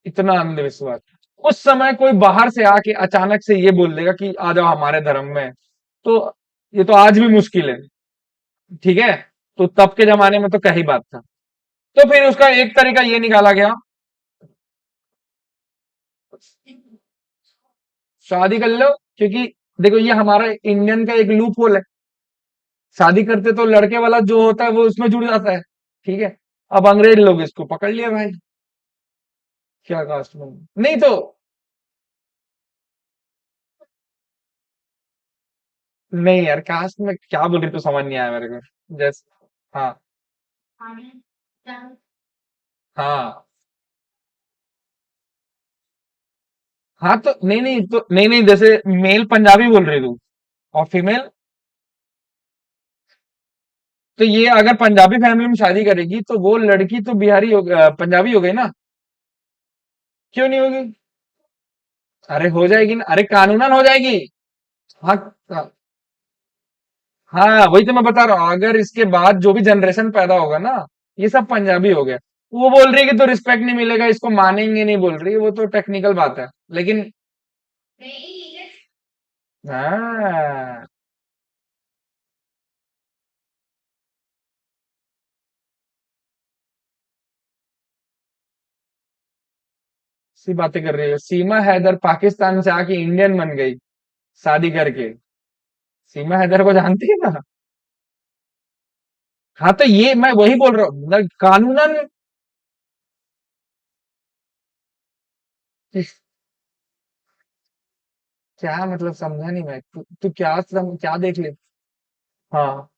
इतना अंधविश्वास। उस समय कोई बाहर से आके अचानक से ये बोल देगा कि आ जाओ हमारे धर्म में, तो ये तो आज भी मुश्किल है, ठीक है। तो तब के जमाने में तो क्या ही बात था। तो फिर उसका एक तरीका ये निकाला गया, शादी कर लो, क्योंकि देखो ये हमारा इंडियन का एक लूप होल है, शादी करते तो लड़के वाला जो होता है वो उसमें जुड़ जाता है, ठीक है। अब अंग्रेज लोग इसको पकड़ लिया भाई, क्या कास्ट में नहीं तो, नहीं यार कास्ट में क्या बोल रही तो समझ नहीं आया मेरे को, जैसे, हाँ, हाँ, हाँ, तो नहीं नहीं तो नहीं नहीं, जैसे मेल पंजाबी बोल रही तू और फीमेल, तो ये अगर पंजाबी फैमिली में शादी करेगी तो वो लड़की तो बिहारी पंजाबी हो गई ना, क्यों नहीं होगी? अरे हो जाएगी ना, अरे कानूनन हो जाएगी। हाँ, हाँ, हाँ, वही तो मैं बता रहा हूँ, अगर इसके बाद जो भी जनरेशन पैदा होगा ना, ये सब पंजाबी हो गया। वो बोल रही है कि तो रिस्पेक्ट नहीं मिलेगा, इसको मानेंगे नहीं, बोल रही है, वो तो टेक्निकल बात है, लेकिन हाँ, सी बातें कर रही है। सीमा हैदर पाकिस्तान से आके इंडियन बन गई शादी करके, सीमा हैदर को जानती है ना? हाँ, तो ये मैं वही बोल रहा हूँ, मतलब कानूनन क्या मतलब, समझा नहीं मैं, तू क्या देख ले। हाँ,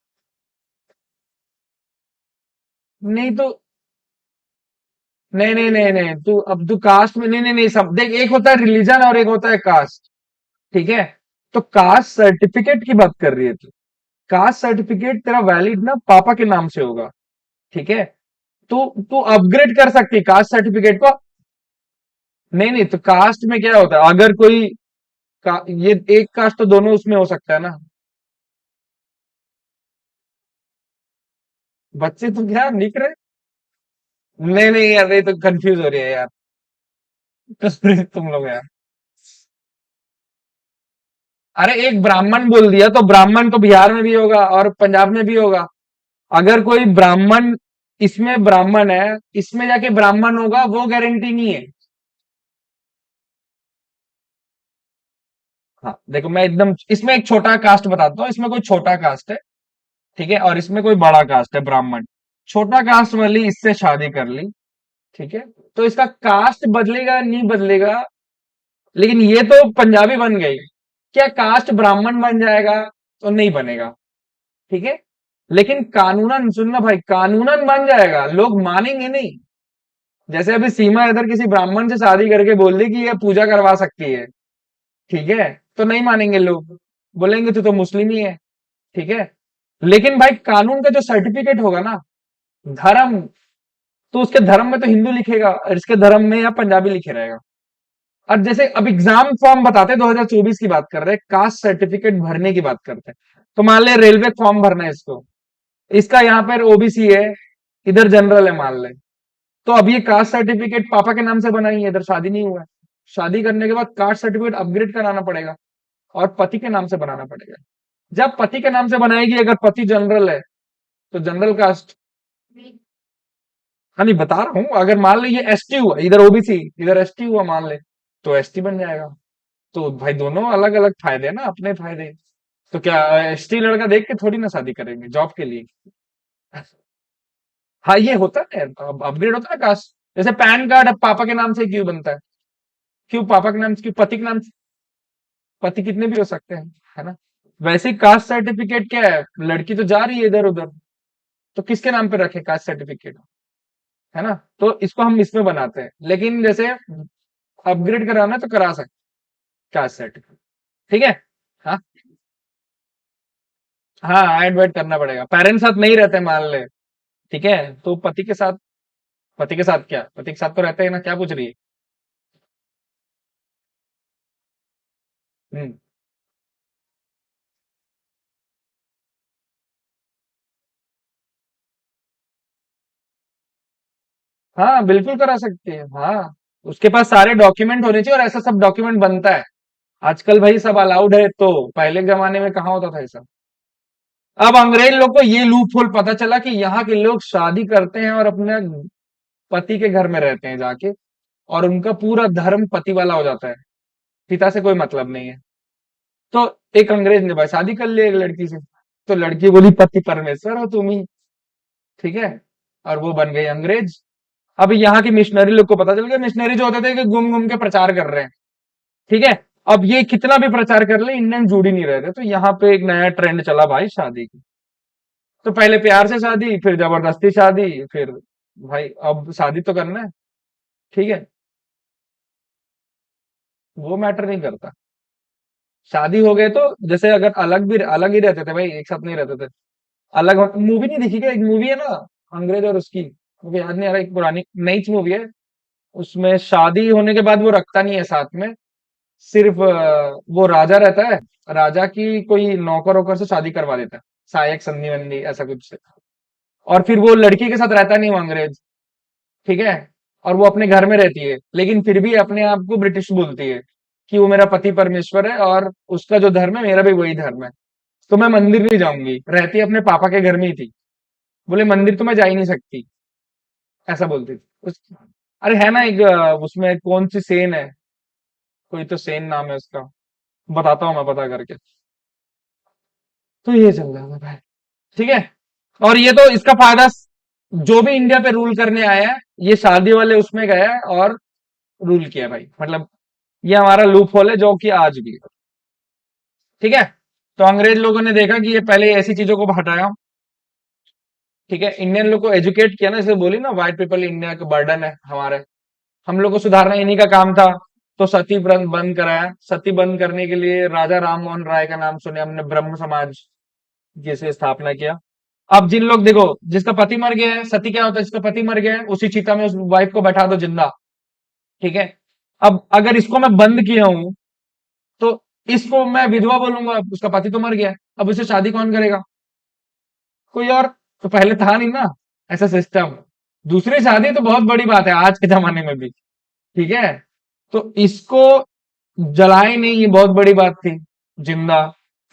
नहीं तो, नहीं नहीं नहीं नहीं, तू कास्ट में नहीं नहीं नहीं, सब देख, एक होता है रिलीजन और एक होता है कास्ट, ठीक है। तो कास्ट सर्टिफिकेट की बात कर रही है तू, कास्ट सर्टिफिकेट तेरा वैलिड ना पापा के नाम से होगा, ठीक है। तो तू अपग्रेड कर सकती है कास्ट सर्टिफिकेट को। नहीं नहीं, तो कास्ट में क्या होता है, अगर कोई ये एक कास्ट तो दोनों उसमें हो सकता है ना। बच्चे तो क्या निक रहे, नहीं नहीं यार, ये तो कंफ्यूज हो रही है यार। तुम लोग यार, अरे एक ब्राह्मण बोल दिया तो ब्राह्मण तो बिहार में भी होगा और पंजाब में भी होगा। अगर कोई ब्राह्मण इसमें ब्राह्मण है, इसमें जाके ब्राह्मण होगा, वो गारंटी नहीं है। हाँ देखो, मैं एकदम इसमें एक छोटा कास्ट बताता हूँ, इसमें कोई छोटा कास्ट है, ठीक है, और इसमें कोई बड़ा कास्ट है ब्राह्मण। छोटा कास्ट वाली इससे शादी कर ली, ठीक है, तो इसका कास्ट बदलेगा नहीं बदलेगा, लेकिन ये तो पंजाबी बन गई, क्या कास्ट ब्राह्मण बन जाएगा? तो नहीं बनेगा, ठीक है। लेकिन कानूनन सुनना भाई, कानूनन बन जाएगा, लोग मानेंगे नहीं। जैसे अभी सीमा इधर किसी ब्राह्मण से शादी करके बोल दी कि ये पूजा करवा सकती है, ठीक है, तो नहीं मानेंगे लोग, बोलेंगे तू तो मुस्लिम ही है, ठीक है। लेकिन भाई कानून का जो सर्टिफिकेट होगा ना, धर्म, तो उसके धर्म में तो हिंदू लिखेगा और इसके धर्म में या पंजाबी लिखे रहेगा, और जैसे अब एग्जाम फॉर्म बताते हैं, 2024 की बात कर रहे हैं, कास्ट सर्टिफिकेट भरने की बात करते हैं। तो मान ले रेलवे फॉर्म भरना है इसको, इसका यहाँ पर ओबीसी है, इधर जनरल है मान ले। तो अब ये कास्ट सर्टिफिकेट पापा के नाम से बनाई है, इधर शादी नहीं हुआ है। शादी करने के बाद कास्ट सर्टिफिकेट अपग्रेड कराना पड़ेगा और पति के नाम से बनाना पड़ेगा। जब पति के नाम से बनाएगी, अगर पति जनरल है तो जनरल कास्ट। हाँ नहीं, बता रहा हूं, अगर मान ले ये एसटी हुआ, इधर ओबीसी इधर एसटी हुआ मान ले, तो एसटी बन जाएगा। तो भाई दोनों अलग अलग फायदे हैं ना, अपने फायदे। तो क्या एसटी लड़का देख के थोड़ी ना शादी करेंगे जॉब के लिए। हाँ ये होता है, अपग्रेड होता है कास्ट। जैसे पैन कार्ड अब पापा के नाम से क्यों बनता है? क्यों पापा के नाम से, क्यों पति के नाम से? पति कितने भी हो सकते हैं, है ना। वैसे ही कास्ट सर्टिफिकेट क्या है, लड़की तो जा रही है इधर उधर, तो किसके नाम पे रखे कास्ट सर्टिफिकेट, है ना। तो इसको हम इसमें बनाते हैं, लेकिन जैसे अपग्रेड कराना है तो करा सकते कास्ट सर्टिफिकेट। ठीक है। हाँ हाँ, ऐड वाइड करना पड़ेगा, पेरेंट्स साथ नहीं रहते मान ले। ठीक है, तो पति के साथ। पति के साथ क्या, पति के साथ तो रहते हैं ना, क्या पूछ रही है? हम्म। हाँ बिल्कुल करा सकती है, हाँ। उसके पास सारे डॉक्यूमेंट होने चाहिए, और ऐसा सब डॉक्यूमेंट बनता है। आजकल भाई सब अलाउड है, तो पहले के जमाने में कहाँ होता था ऐसा। अब अंग्रेज लोग को ये लूप होल पता चला कि यहाँ के लोग शादी करते हैं और अपने पति के घर में रहते हैं जाके, और उनका पूरा धर्म पति वाला हो जाता है, पिता से कोई मतलब नहीं है। तो एक अंग्रेज ने भाई शादी कर लिया एक लड़की से, तो लड़की बोली पति परमेश्वर हो तुम ही। ठीक है, और वो बन गई अंग्रेज। अब यहाँ की मिशनरी लोग को पता चल गया, मिशनरी जो होते थे कि घूम घूम के प्रचार कर रहे हैं। ठीक है, अब ये कितना भी प्रचार कर ले, इंडियन जुड़ ही नहीं रहे थे, तो यहाँ पे एक नया ट्रेंड चला भाई शादी की। तो पहले प्यार से शादी, फिर जबरदस्ती शादी, फिर भाई अब शादी तो करना है। ठीक है, वो मैटर नहीं करता। शादी हो गए तो जैसे अगर अलग ही रहते थे भाई, एक साथ नहीं रहते थे। अलग मूवी नहीं देखी क्या, एक मूवी है ना, अंग्रेज और उसकी, मुझे याद नहीं आ रहा, एक पुरानी नई मूवी है। उसमें शादी होने के बाद वो रखता नहीं है साथ में, सिर्फ वो राजा रहता है, राजा की कोई नौकर वोकर से शादी करवा देता है, सहायक संधि वंदी ऐसा कुछ से। और फिर वो लड़की के साथ रहता नहीं वो अंग्रेज। ठीक है, और वो अपने घर में रहती है, लेकिन फिर भी अपने आप को ब्रिटिश बोलती है कि वो मेरा पति परमेश्वर है, और उसका जो धर्म है मेरा भी वही धर्म है। तो मैं मंदिर नहीं जाऊंगी, रहती अपने पापा के घर में ही थी। बोले मंदिर तो मैं जा ही नहीं सकती, ऐसा बोलती थी अरे है ना एक उसमें कौन सी सेन है, कोई तो सेन नाम है उसका, बताता हूँ मैं पता करके। तो ये चल रहा है भाई। ठीक है, और ये तो इसका फायदा, जो भी इंडिया पे रूल करने आया है, ये शादी वाले उसमें गया है और रूल किया भाई, मतलब ये हमारा लूप होल है जो कि आज भी है। ठीक है, तो अंग्रेज लोगों ने देखा कि ये पहले ऐसी चीजों को हटाया। ठीक है, इंडियन लोग को एजुकेट किया ना, इसे बोली ना व्हाइट पीपल इंडिया का बर्डन है हमारे, हम लोग को सुधारना इन्हीं का काम था। तो सती बंद बंद कराया, सती बंद करने के लिए राजा राम मोहन राय का नाम सुने हमने, ब्रह्म समाज जिसे स्थापना किया। अब जिन लोग देखो, जिसका पति मर गया है, सती क्या होता है, जिसका पति मर गया है उसी चिता में उस वाइफ को बैठा दो जिंदा। ठीक है, अब अगर इसको मैं बंद किया हूं, तो इसको मैं विधवा बोलूंगा, उसका पति तो मर गया है, अब उसे शादी कौन करेगा, कोई और। तो पहले था नहीं ना ऐसा सिस्टम। दूसरी शादी तो बहुत बड़ी बात है आज के जमाने में भी। ठीक है, तो इसको जलाए नहीं, ये बहुत बड़ी बात थी, जिंदा।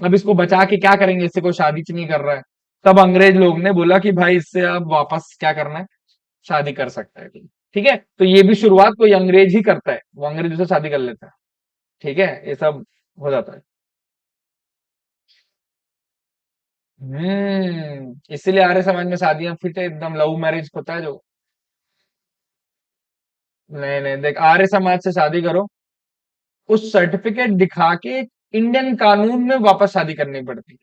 अब इसको बचा के क्या करेंगे, इससे कोई शादी नहीं कर रहा है। तब अंग्रेज लोग ने बोला कि भाई इससे अब वापस क्या करना है, शादी कर सकता है। ठीक है, तो ये भी शुरुआत कोई अंग्रेज ही करता है, वो अंग्रेज से शादी कर लेता है। ठीक है, ये सब हो जाता है। इसीलिए आर्य समाज में शादियां फिट है एकदम, लव मैरिज होता है जो। नहीं नहीं, देख आर्य समाज से शादी करो, उस सर्टिफिकेट दिखा के इंडियन कानून में वापस शादी करनी पड़ती है।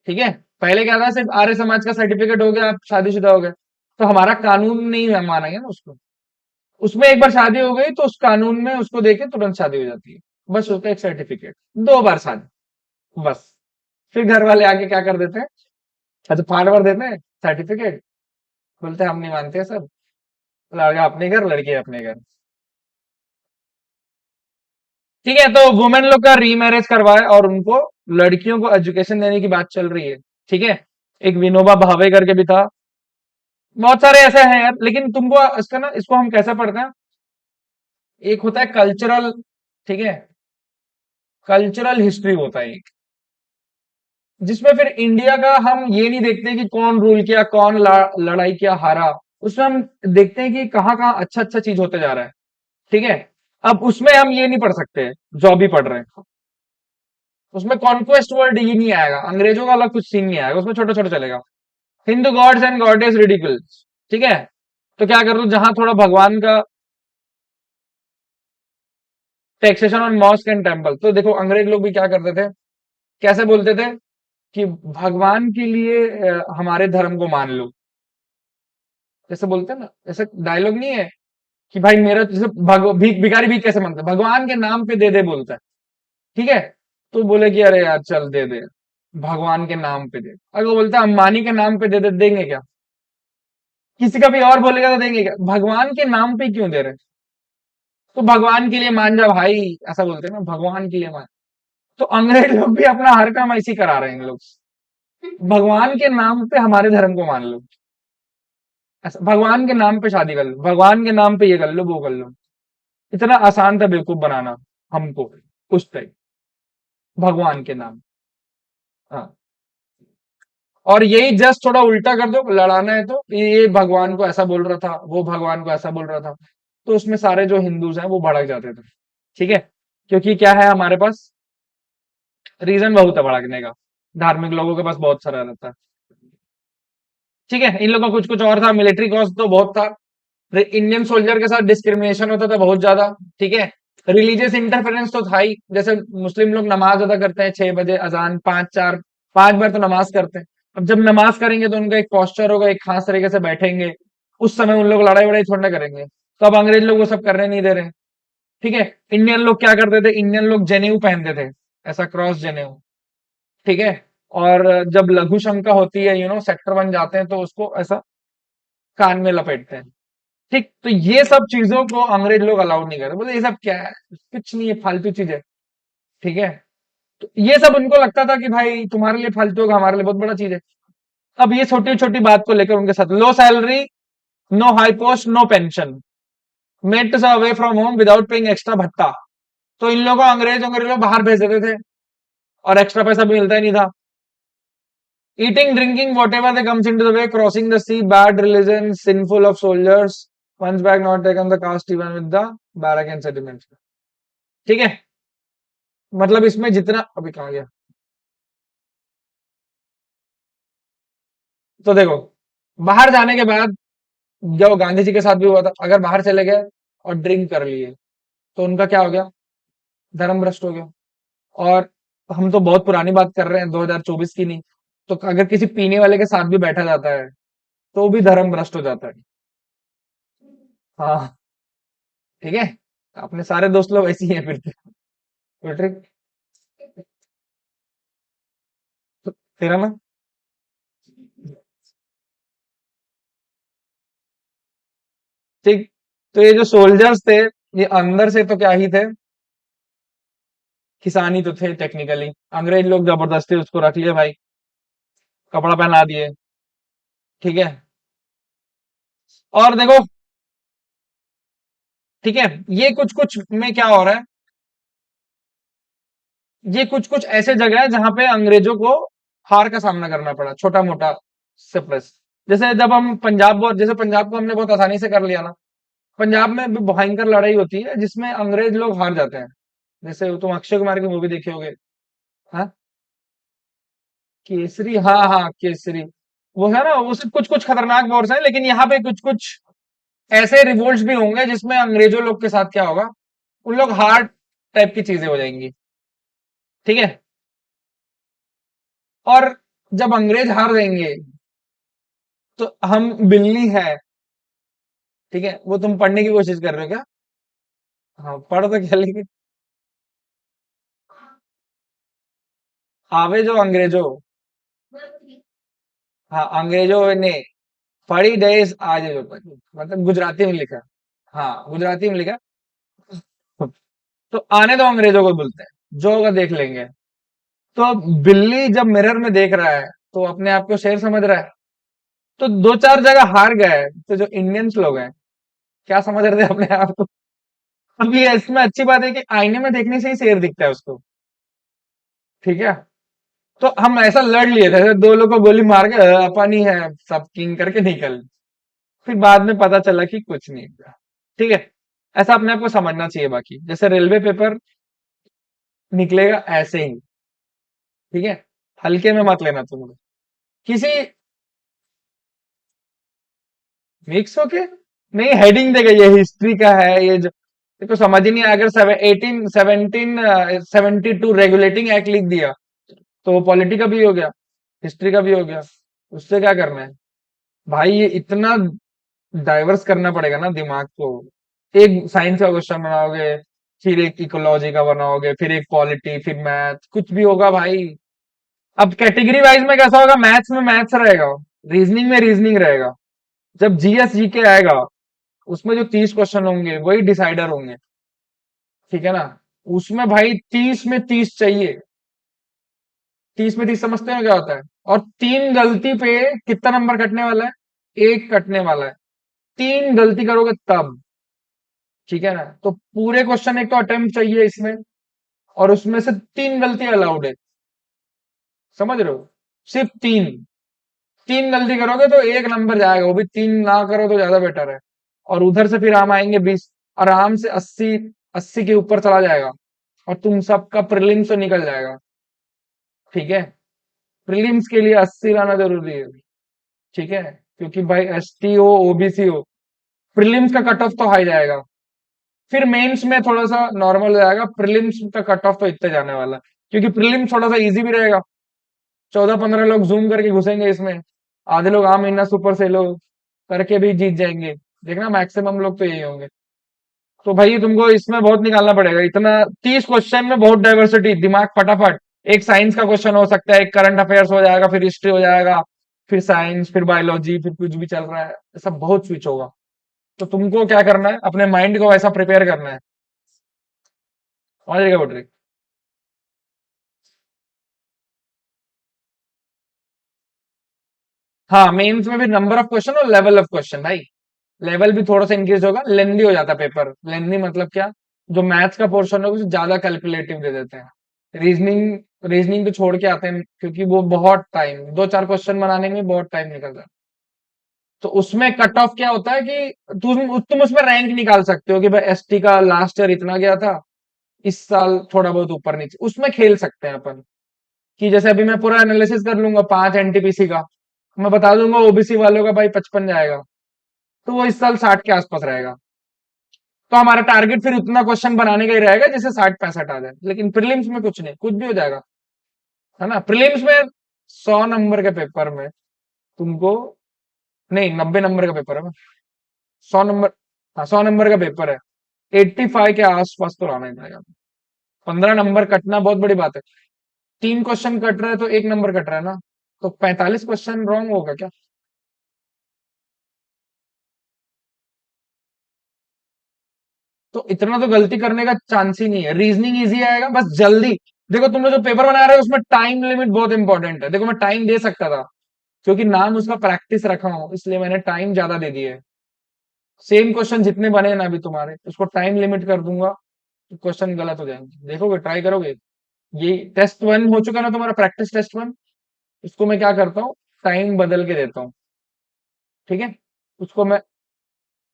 ठीक है, पहले क्या था, सिर्फ आर्य समाज का सर्टिफिकेट हो गया आप शादीशुदा हो गए, तो हमारा कानून नहीं मानेंगे ना उसको। उसमें एक बार शादी हो गई तो उस कानून में उसको देके तुरंत शादी हो जाती है। बस होता है एक सर्टिफिकेट, 2 बार शादी, बस। फिर घर वाले आके क्या कर देते हैं, अच्छा फाड़ भर देते हैं सर्टिफिकेट, बोलते हैं हम नहीं मानते सर, लड़का अपने घर लड़की अपने घर। ठीक है, तो वुमेन लोग का रीमैरिज करवाए और उनको लड़कियों को एजुकेशन देने की बात चल रही है। ठीक है, एक विनोबा भावे करके भी था। बहुत सारे ऐसे हैं यार, लेकिन तुमको इसका ना, इसको हम कैसे पढ़ते हैं? एक होता है कल्चरल, ठीक है, कल्चरल हिस्ट्री होता है एक, जिसमें फिर इंडिया का हम ये नहीं देखते कि कौन रूल किया, कौन लड़ाई किया, हारा। उसमें हम देखते हैं कि कहाँ कहाँ अच्छा अच्छा चीज होते जा रहा है। ठीक है, अब उसमें हम ये नहीं पढ़ सकते जो अभी पढ़ रहे हैं। उसमें कॉन्क्वेस्ट वर्ड ये नहीं आएगा, अंग्रेजों का अलग कुछ सीन नहीं आएगा उसमें, छोटा छोटा चलेगा। Hindu gods and goddess ridicules. ठीक है, तो क्या कर दो, जहां थोड़ा भगवान का taxation on mosque and temple, तो देखो अंग्रेज लोग भी क्या करते थे, कैसे बोलते थे कि भगवान के लिए हमारे धर्म को मान लो। जैसे बोलते हैं ना, ऐसे डायलॉग नहीं है कि भाई मेरा, जैसे भिखारी भीख कैसे मांगता है, भगवान के नाम पे दे दे बोलता है। ठीक है, तो बोले कि अरे यार चल दे दे, भगवान के नाम पे दे। अगर वो बोलता है अंबानी के नाम पे दे दे, देंगे क्या? किसी का भी और बोलेगा तो देंगे क्या? भगवान के नाम पे क्यों दे रहे? तो भगवान के लिए मान जा भाई, ऐसा बोलते हैं ना, भगवान के लिए मान। तो अंग्रेज लोग भी अपना हर काम ऐसे ही करा रहे हैं इन लोग, भगवान के नाम पे हमारे धर्म को मान लो। ऐसा भगवान के नाम पे शादी कर लो, भगवान के नाम पे ये कर लो, वो कर लो। इतना आसान था बेवकूफ बनाना हमको उस टाइम, भगवान के नाम। हाँ, और यही जस्ट थोड़ा उल्टा कर दो, लड़ाना है तो ये भगवान को ऐसा बोल रहा था, वो भगवान को ऐसा बोल रहा था, तो उसमें सारे जो हिंदूज हैं वो भड़क जाते थे। ठीक है, क्योंकि क्या है हमारे पास, रीजन बहुत है भड़कने का, धार्मिक लोगों के पास बहुत सारा रहता है। ठीक है, इन लोगों का कुछ कुछ और था, मिलिट्री कॉस्ट तो बहुत था, इंडियन सोल्जर के साथ डिस्क्रिमिनेशन होता था बहुत ज्यादा। ठीक है, रिलीजियस इंटरफेरेंस तो था ही, जैसे मुस्लिम लोग नमाज अदा करते हैं 6 बजे, अजान 5 4 5 बार तो नमाज करते हैं। अब जब नमाज करेंगे तो उनका एक पोस्चर होगा, एक खास तरीके से बैठेंगे, उस समय उन लोग लड़ाई वड़ाई थोड़ा ना करेंगे। तो अब अंग्रेज लोग वो सब करने नहीं दे रहे। ठीक है, इंडियन लोग क्या करते थे, इंडियन लोग जनेऊ पहनते थे, ऐसा क्रॉस जनेऊ। ठीक है, और जब लघु शंका होती है, सेक्टर बन जाते हैं, तो उसको ऐसा कान में लपेटते हैं। ठीक, तो ये सब चीजों को अंग्रेज लोग अलाउड नहीं करते, बोले ये सब क्या है, कुछ नहीं है, फालतू चीज है। ठीक है, तो ये सब उनको लगता था कि भाई तुम्हारे लिए फालतू होगा, हमारे लिए बहुत बड़ा चीज है। अब ये छोटी छोटी बात को लेकर उनके साथ, low salary, no high post, no pension, made to serve away from home without paying extra भत्ता। तो इन लोगों को अंग्रेज लोग बाहर भेज देते थे, और एक्स्ट्रा पैसा भी मिलता ही नहीं था। Eating, drinking, whatever that comes into the way, crossing the sea, bad religion, sinful of soldiers, once back not taken the cast even with the barrack and settlements. ठीक है, मतलब इसमें जितना, अभी कहा गया, तो देखो, बाहर जाने के बाद, जो गांधी जी के साथ भी हुआ था, अगर बाहर चले गए और ड्रिंक कर लिए, तो उनका क्या हो गया, धर्म भ्रष्ट हो गया। और हम तो बहुत पुरानी बात कर रहे हैं, 2024 की नहीं। तो अगर किसी पीने वाले के साथ भी बैठा जाता है, तो भी धर्म भ्रष्ट हो जाता है। हाँ, ठीक है, अपने सारे दोस्त लोग ऐसे ही हैं फिर तो। ट्रिक, तेरा ना, ठीक, तो ये जो सोल्जर्स थे, ये अंदर से तो क्या ही थे, किसान ही तो थे टेक्निकली। अंग्रेज लोग जबरदस्ती उसको रख लिए भाई, कपड़ा पहना दिए। ठीक है, और देखो, ठीक है, ये कुछ कुछ में क्या हो रहा है, ये कुछ कुछ ऐसे जगह है जहां पे अंग्रेजों को हार का सामना करना पड़ा, छोटा मोटा सप्रेस। जैसे जब हम पंजाब, जैसे पंजाब को हमने बहुत आसानी से कर लिया ना, पंजाब में भी भयंकर लड़ाई होती है जिसमें अंग्रेज लोग हार जाते हैं। जैसे तुम अक्षय कुमार की मूवी देखे होगे, हाँ, केसरी, हाँ हाँ केसरी, वो है ना, वो सब कुछ कुछ खतरनाक वॉर्स हैं, लेकिन यहाँ पे कुछ कुछ ऐसे रिवोल्ट्स भी होंगे जिसमें अंग्रेजों लोग के साथ क्या होगा, उन लोग हार्ड टाइप की चीजें हो जाएंगी। ठीक है, और जब अंग्रेज हार जाएंगे, तो हम बिल्ली है, ठीक है, वो तुम पढ़ने की कोशिश कर रहे हो क्या? हाँ, पढ़ तो क्या, लेकिन आवे जो अंग्रेजों, हाँ अंग्रेजों ने पढ़ी देश आज जो पढ़ी, मतलब गुजराती में लिखा। हाँ गुजराती में लिखा। तो आने दो, अंग्रेजों को बोलते हैं, जो होगा देख लेंगे। तो बिल्ली जब मिरर में देख रहा है तो अपने आप को शेर समझ रहा है, तो दो चार जगह हार गए। तो जो इंडियंस लोग हैं, क्या समझ रहे थे अपने आप को? अब ये इसमें अच्छी बात है कि आईने में देखने से ही शेर दिखता है उसको। ठीक है, तो हम ऐसा लड़ लिए थे, ऐसे दो लोग को गोली मार के अपन ही है सब किंग करके निकल। फिर बाद में पता चला कि कुछ नहीं था। ठीक है, ऐसा अपने आप को समझना चाहिए। बाकी जैसे रेलवे पेपर निकलेगा ऐसे ही, ठीक है, हल्के में मत लेना तुम लोग। किसी मिक्स होके नहीं, हेडिंग देगा ये हिस्ट्री का है, ये जो देखो समझ ही नहीं आया। अगर 1872 रेगुलेटिंग एक्ट लिख दिया तो वो पॉलिटी का भी हो गया, हिस्ट्री का भी हो गया। उससे क्या करना है भाई? ये इतना डाइवर्स करना पड़ेगा ना दिमाग को। एक साइंस का क्वेश्चन बनाओगे, फिर एक इकोलॉजी का बनाओगे, फिर एक पॉलिटी, फिर मैथ, कुछ भी होगा भाई। अब कैटेगरी वाइज में कैसा होगा? मैथ्स में मैथ्स रहेगा, रीजनिंग में रीजनिंग रहेगा। जब जीएस जीके आएगा, उसमें जो 30 क्वेश्चन होंगे वही डिसाइडर होंगे। ठीक है ना? उसमें भाई 30 में 30 चाहिए। 30 में 30 समझते हो क्या होता है? और तीन गलती पे कितना नंबर कटने वाला है? एक कटने वाला है। तीन गलती करोगे तब। ठीक है ना? तो पूरे क्वेश्चन एक तो अटेम्प्ट चाहिए इसमें, और उसमें से तीन गलती अलाउड है। समझ रहे हो? सिर्फ तीन। तीन गलती करोगे तो एक नंबर जाएगा, वो भी तीन ना करो तो ज्यादा बेटर है। और उधर से फिर हम आएंगे 20, आराम से 80, 80 के ऊपर चला जाएगा। और तुम सबका प्रीलिम्स तो निकल जाएगा। ठीक है, प्रीलिम्स के लिए 80 लाना जरूरी है। ठीक है, क्योंकि भाई एसटी हो ओबीसी हो, प्रीलिम्स का कट ऑफ तो हाई जाएगा। फिर मेंस में थोड़ा सा नॉर्मल हो जाएगा, प्रीलिम्स का कट ऑफ तो इतने जाने वाला है। क्योंकि प्रीलिम्स थोड़ा सा इजी भी रहेगा। 14-15 लोग जूम करके घुसेंगे इसमें, आधे लोग आम इन्ना सुपर से लोग करके भी जीत जाएंगे। देखना मैक्सिमम लोग तो यही होंगे। तो भाई तुमको इसमें बहुत निकालना पड़ेगा। इतना 30 क्वेश्चन में बहुत डाइवर्सिटी, दिमाग फटाफट। एक साइंस का क्वेश्चन हो सकता है, एक करंट अफेयर्स हो जाएगा, फिर हिस्ट्री हो जाएगा, फिर साइंस, फिर बायोलॉजी, फिर कुछ भी चल रहा है, ऐसा बहुत स्विच होगा। तो तुमको क्या करना है? अपने माइंड को ऐसा प्रिपेयर करना है। समझ रहे क्या बोल रही? हाँ, मेंस में भी नंबर ऑफ क्वेश्चन और लेवल ऑफ क्वेश्चन भाई। लेवल भी थोड़ा सा इंक्रीज होगा, लेंदी हो जाता है पेपर। लेंदी मतलब क्या? जो मैथ्स का पोर्शन है उसे ज्यादा कैलकुलेटिव दे देते हैं। रीजनिंग रीजनिंग तो छोड़ के आते हैं, क्योंकि वो बहुत टाइम, दो चार क्वेश्चन बनाने में बहुत टाइम निकल जाता है। तो उसमें कट ऑफ क्या होता है कि तुम उसमें रैंक निकाल सकते हो कि भाई एसटी का लास्ट ईयर इतना गया था, इस साल थोड़ा बहुत ऊपर नीचे, उसमें खेल सकते हैं अपन। कि जैसे अभी मैं पूरा एनालिसिस कर लूंगा 5 एनटीपीसी का, मैं बता दूंगा ओबीसी वालों का भाई 55 जाएगा, तो वो इस साल 60 के आसपास रहेगा। तो हमारा टारगेट फिर उतना क्वेश्चन बनाने का ही रहेगा जिससे 60-65 आ जाए। लेकिन प्रीलिम्स में कुछ नहीं, कुछ भी हो जाएगा। है ना? प्रीलिम्स में 100 नंबर के पेपर में तुमको, नहीं 90 नंबर का पेपर है, 100 नंबर, हाँ 100 नंबर का पेपर है, 85 के आसपास तो लाना ही पड़ेगा। 15 नंबर कटना बहुत बड़ी बात है। तीन क्वेश्चन कट रहा है तो एक नंबर कट रहा है ना, तो 45 क्वेश्चन रॉन्ग होगा क्या? तो इतना तो गलती करने का चांस ही नहीं है। रीजनिंग इजी आएगा, बस जल्दी। देखो तुम लोग जो पेपर बना रहे हो उसमें टाइम लिमिट बहुत इंपॉर्टेंट है। देखो मैं टाइम दे सकता था, क्योंकि नाम उसका प्रैक्टिस रखा हूं, इसलिए मैंने टाइम ज्यादा दे दिए। सेम क्वेश्चन जितने बने ना अभी तुम्हारे, उसको टाइम लिमिट कर दूंगा, तो क्वेश्चन गलत हो जाएंगे। देखोगे, ट्राई करोगे? ये टेस्ट वन हो चुका ना तुम्हारा, प्रैक्टिस टेस्ट वन। उसको मैं क्या करता हूँ, टाइम बदल के देता हूँ। ठीक है, उसको मैं,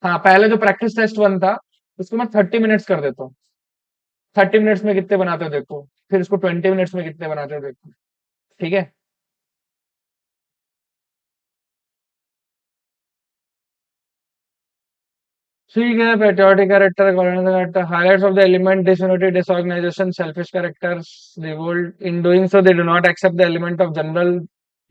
हाँ पहले जो प्रैक्टिस टेस्ट वन था उसको मैं 30 मिनट्स कर देता हूँ। 30 मिनट्स में कितने बनाते हो देखो, फिर उसको 20 मिनट्स में कितने बनाते हो देखो। ठीक है, ठीक है। Patriotic character, character, highlights of the element, disunity, disorganisation, selfish characters, revolt. In doing so they do not accept the element of general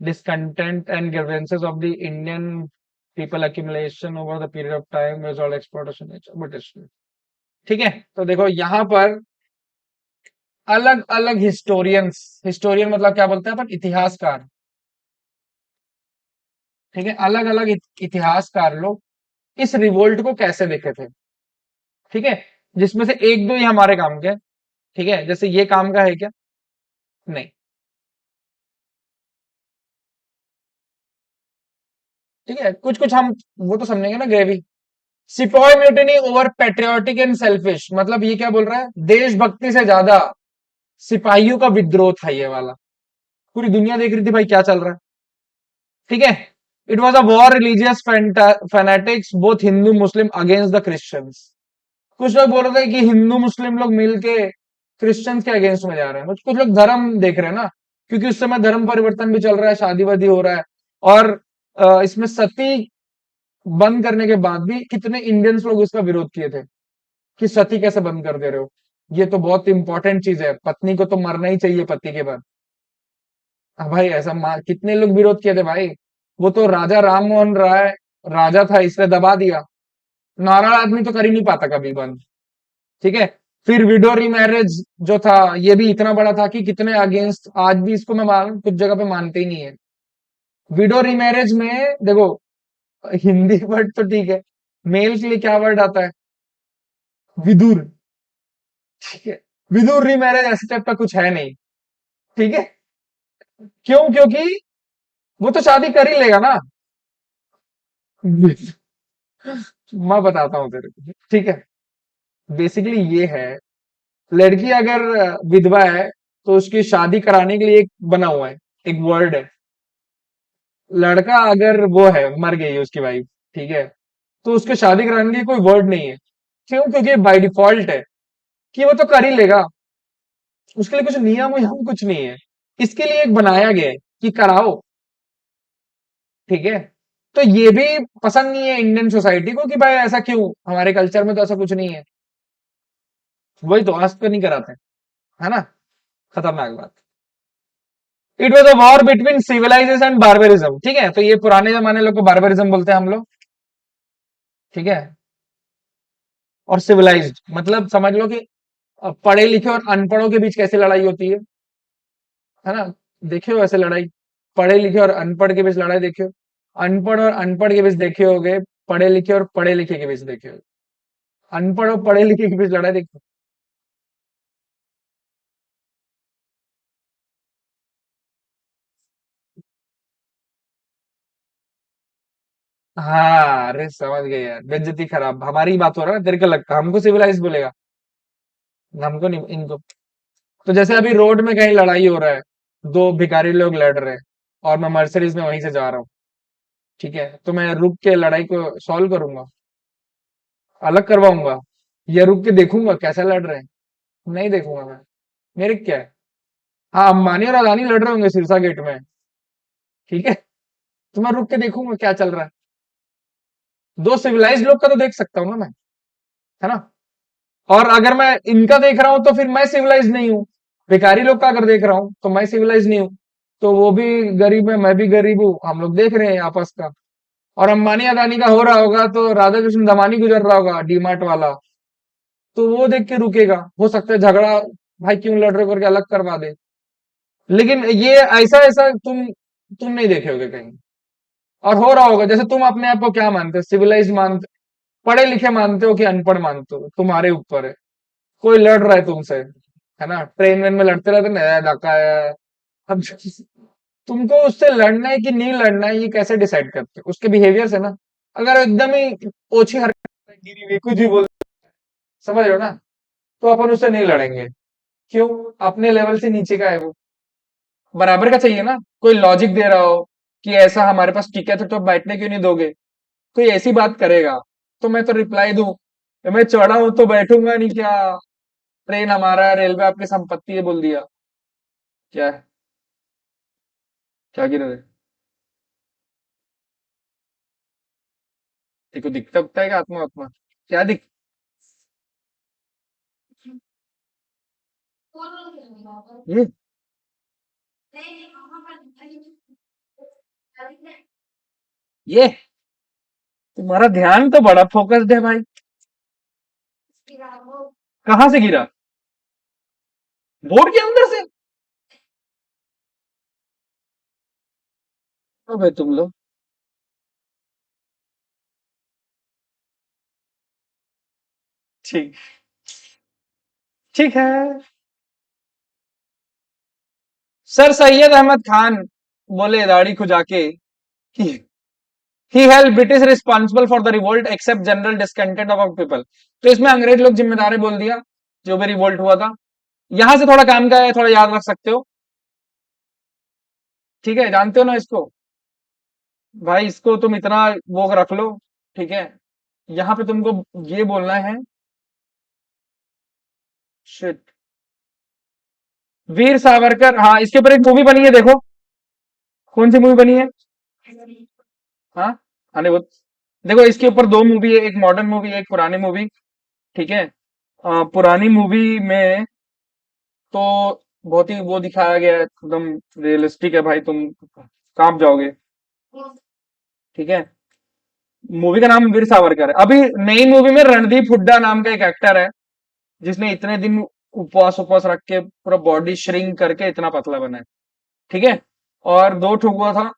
discontent and grievances of the Indian people accumulation over the period of time result exploitation nature but it's true। ठीक है, तो देखो यहाँ पर अलग अलग हिस्टोरियंस, हिस्टोरियन मतलब क्या बोलते हैं अपन? इतिहासकार। ठीक है, अलग अलग इतिहासकार लोग इस रिवोल्ट को कैसे देखे थे। ठीक है, जिसमें से एक दो ही हमारे काम के हैं, ठीक है, जैसे ये काम का है क्या? नहीं। ठीक है, कुछ कुछ हम वो तो समझेंगे ना, gravy. Sepoy mutiny over patriotic and selfish, मतलब ये क्या बोल रहा है, देशभक्ति से ज्यादा सिपाहियों का विद्रोह था ये वाला। पूरी दुनिया देख रही थी भाई क्या चल रहा है। ठीक है। It was a war religious fanatics both Hindu Muslim against the Christians. कुछ लोग बोल रहे थे कि हिंदू मुस्लिम लोग मिलके क्रिश्चियंस के अगेंस्ट में जा रहे हैं, कुछ लोग धर्म देख रहे हैं ना, क्योंकि उस समय धर्म परिवर्तन भी चल रहा है, शादी वादी हो रहा है। और इसमें सती बंद करने के बाद भी कितने इंडियंस लोग उसका विरोध किए थे कि सती कैसे बंद कर दे रहे हो। ये तो बहुत इंपॉर्टेंट चीज है, पत्नी को तो मरना ही चाहिए पति के बाद। हाँ भाई, ऐसा कितने लोग विरोध किए थे भाई। वो तो राजा राम मोहन राय राजा था, इसलिए दबा दिया। नॉर्मल आदमी तो कर ही नहीं पाता कभी बंद। ठीक है। फिर विडो रीमैरिज जो था, ये भी इतना बड़ा था कि कितने अगेंस्ट, आज भी इसको मैं मान कुछ जगह पे मानते ही नहीं है। विडो रीमैरिज में देखो, हिंदी वर्ड तो ठीक है, मेल के लिए क्या वर्ड आता है? विदुर। ठीक है। विदुर रीमैरिज ऐसे टाइप का कुछ है नहीं। ठीक है। क्यों? क्योंकि वो तो शादी कर ही लेगा ना। मैं बताता हूँ तेरे को, ठीक है। बेसिकली ये है, लड़की अगर विधवा है तो उसकी शादी कराने के लिए एक बना हुआ है, एक वर्ड है। लड़का अगर वो है, मर गई है उसकी वाइफ, ठीक है, तो उसके शादी कराने के लिए कोई वर्ड नहीं है। क्यों? क्योंकि बाय डिफॉल्ट है कि वो तो कर ही लेगा, उसके लिए कुछ नियम वियम कुछ नहीं है। इसके लिए एक बनाया गया है कि कराओ। ठीक है। तो ये भी पसंद नहीं है इंडियन सोसाइटी को कि भाई ऐसा क्यों, हमारे कल्चर में तो ऐसा कुछ नहीं है। वही तो, आज तो नहीं कराते, है ना। खतरनाक बात। It was a war between civilisation and barbarism, ठीक है, तो ये पुराने जमाने लोग को बार्बरिज्म बोलते हैं हम लोग। ठीक है। और सिविलाइज्ड मतलब समझ लो कि पढ़े लिखे और अनपढ़ों के बीच कैसे लड़ाई होती है ना। देखियो ऐसे लड़ाई, पढ़े लिखे और अनपढ़ के बीच लड़ाई देखियो, अनपढ़ और अनपढ़ के बीच देखे होगे, पढ़े लिखे और पढ़े लिखे के बीच देखे होगे, अनपढ़ और पढ़े लिखे के बीच लड़ाई देखो। हाँ, अरे समझ गए यार, बेइज्जती खराब, हमारी ही बात हो रहा है, तेरे को लगता हमको सिविलाइज बोलेगा? हमको नहीं, इनको। तो जैसे अभी रोड में कहीं लड़ाई हो रहा है, दो भिखारी लोग लड़ रहे हैं, और मैं मर्सिडीज में वहीं से जा रहा हूँ, ठीक है, तो मैं रुक के लड़ाई को सॉल्व करूंगा, अलग करवाऊंगा, या रुक के देखूंगा कैसे लड़ रहे हैं? नहीं देखूंगा मैं। मेरे क्या है। हाँ, अंबानी और अदानी लड़ रहे होंगे सिरसा गेट में, ठीक है, तो मैं रुक के देखूंगा क्या चल रहा है। दो सिविलाइज लोग का तो देख सकता हूँ ना मैं, है ना। और अगर मैं इनका देख रहा हूं तो फिर मैं सिविलाइज नहीं हूँ। भिखारी लोग का अगर देख रहा हूं तो मैं सिविलाइज नहीं हूँ। तो वो भी गरीब है, मैं भी गरीब हूँ, हम लोग देख रहे हैं आपस का। और अंबानी अदानी का हो रहा होगा तो राधा कृष्ण दमानी गुजर रहा होगा डीमार्ट वाला, तो वो देख के रुकेगा, हो सकता है झगड़ा, भाई क्यों लड़ रहे हो करके अलग करवा दे। लेकिन ये ऐसा ऐसा तुम नहीं देखे होगे कहीं। और हो रहा होगा, जैसे तुम अपने आप को क्या मानते हो, सिविलाइज मानते, पढ़े लिखे मानते हो कि अनपढ़ मानते हो, तुम्हारे ऊपर है। कोई लड़ रहा है तुमसे, है ना, ट्रेन वेन में लड़ते रहते ना, धक्का है। अब तुमको उससे लड़ना है कि नहीं लड़ना है, ये कैसे डिसाइड करते हो? उसके बिहेवियर से ना। अगर एकदम ही ओछी हरकत गिरी हुई कुछ भी बोल, समझ रहे हो ना, तो अपन उससे नहीं लड़ेंगे। क्यों? अपने लेवल से नीचे का है वो। बराबर का चाहिए ना। कोई लॉजिक दे रहा हो कि ऐसा हमारे पास टिकट है तो बैठने क्यों नहीं दोगे, कोई ऐसी बात करेगा तो मैं तो रिप्लाई दूं, मैं चढ़ा हूं तो बैठूंगा नहीं क्या? ट्रेन हमारा है, रेलवे आपकी संपत्ति है, बोल दिया। क्या है? क्या गिरा है? देखो दिखता उगता है क्या आत्मा आत्मा? क्या दिख? कौन नहीं खेलेगा? ये नहीं नहीं वहाँ पर अभी ये तुम्हारा ध्यान तो बड़ा फोकस्ड है भाई। वो कहाँ से गिरा? बोर्ड के अंदर से? ओ भाई तुम लोग। ठीक। ठीक है। सर सैयद अहमद खान बोले दाढ़ी खुजा के कि he held British responsible for the revolt except general discontent of people. तो इसमें अंग्रेज लोग जिम्मेदार है बोल दिया, जो भी रिवोल्ट हुआ था। यहां से थोड़ा काम का है, थोड़ा याद रख सकते हो। ठीक है, जानते हो ना इसको? भाई इसको तुम इतना वो रख लो। ठीक है, यहाँ पे तुमको ये बोलना है। शिट। वीर सावरकर, हाँ इसके ऊपर एक मूवी बनी है, देखो। कौन सी मूवी बनी है? हाँ, अरे वो देखो, इसके ऊपर दो मूवी है, एक मॉडर्न मूवी है, एक पुरानी मूवी। ठीक है। पुरानी मूवी में तो बहुत ही वो दिखाया गया है, एकदम रियलिस्टिक है भाई, तुम कांप जाओगे। ठीक है। मूवी का नाम वीर सावरकर है। अभी नई मूवी में रणदीप हुड्डा नाम का एक एक्टर है, जिसने इतने दिन उपवास उपवास रख के पूरा बॉडी श्रिंक करके इतना पतला बना है। ठीक है। और दो ठुक हुआ था।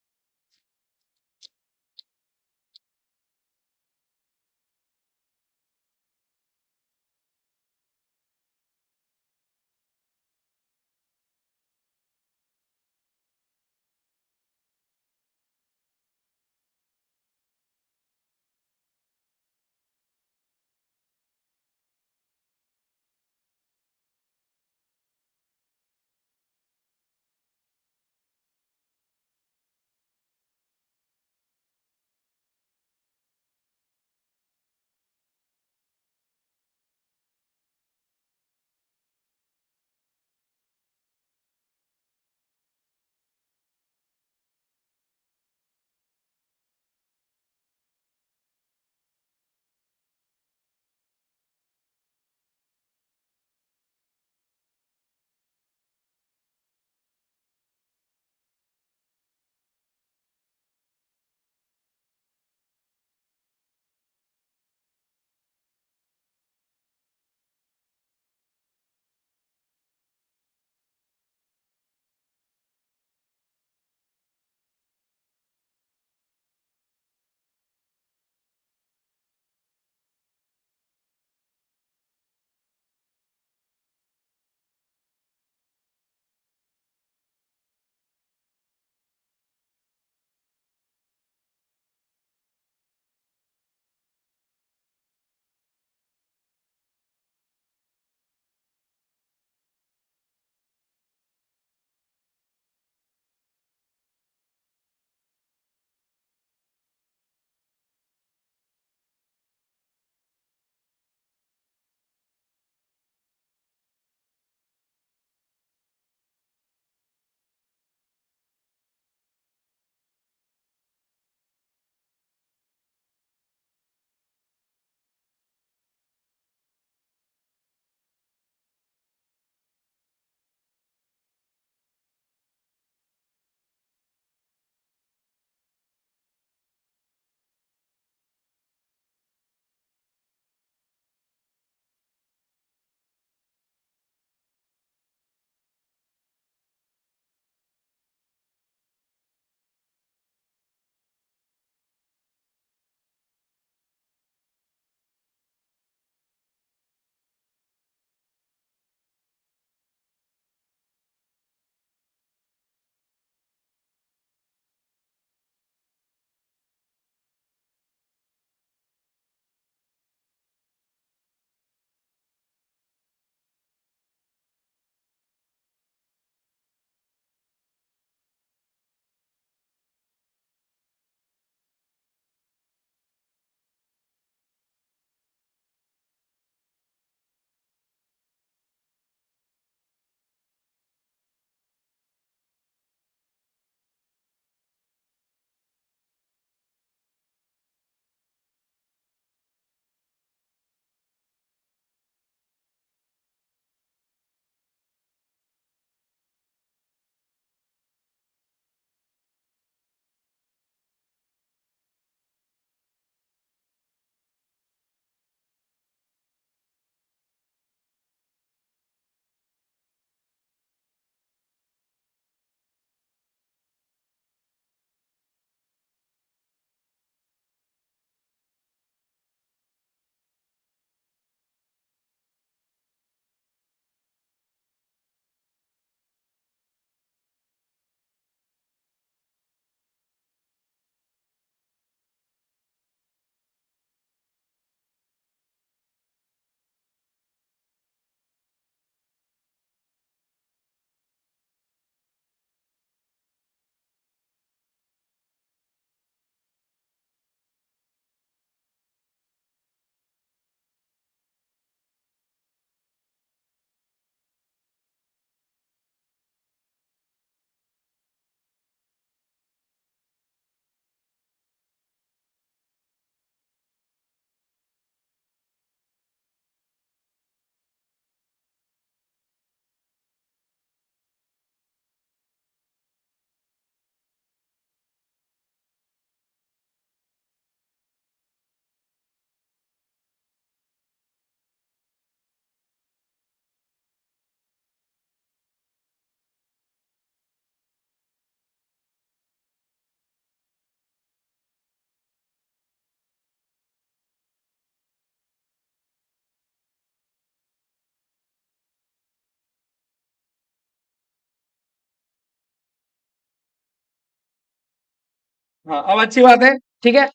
हाँ, अब अच्छी बात है। ठीक है,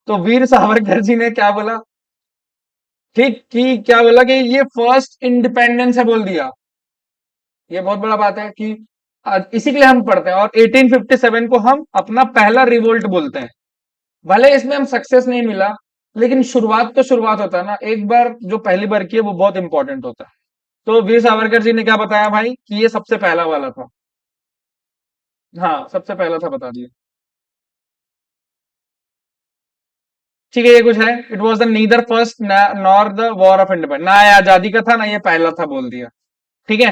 तो वीर सावरकर जी ने क्या बोला? ठीक, कि क्या बोला कि ये फर्स्ट इंडिपेंडेंस है बोल दिया। ये बहुत बड़ा बात है कि इसी के लिए हम पढ़ते हैं, और 1857 को हम अपना पहला रिवोल्ट बोलते हैं। भले इसमें हम सक्सेस नहीं मिला, लेकिन शुरुआत तो शुरुआत होता है ना, एक बार जो पहली बार की है वो बहुत इंपॉर्टेंट होता है। तो वीर सावरकर जी ने क्या बताया भाई कि ये सबसे पहला वाला था। हाँ, सबसे पहला था, बता दिया। ठीक है, ये कुछ है, it was the neither first nor the war of independence, ना ये आजादी का था ना ये पहला था बोल दिया। ठीक है,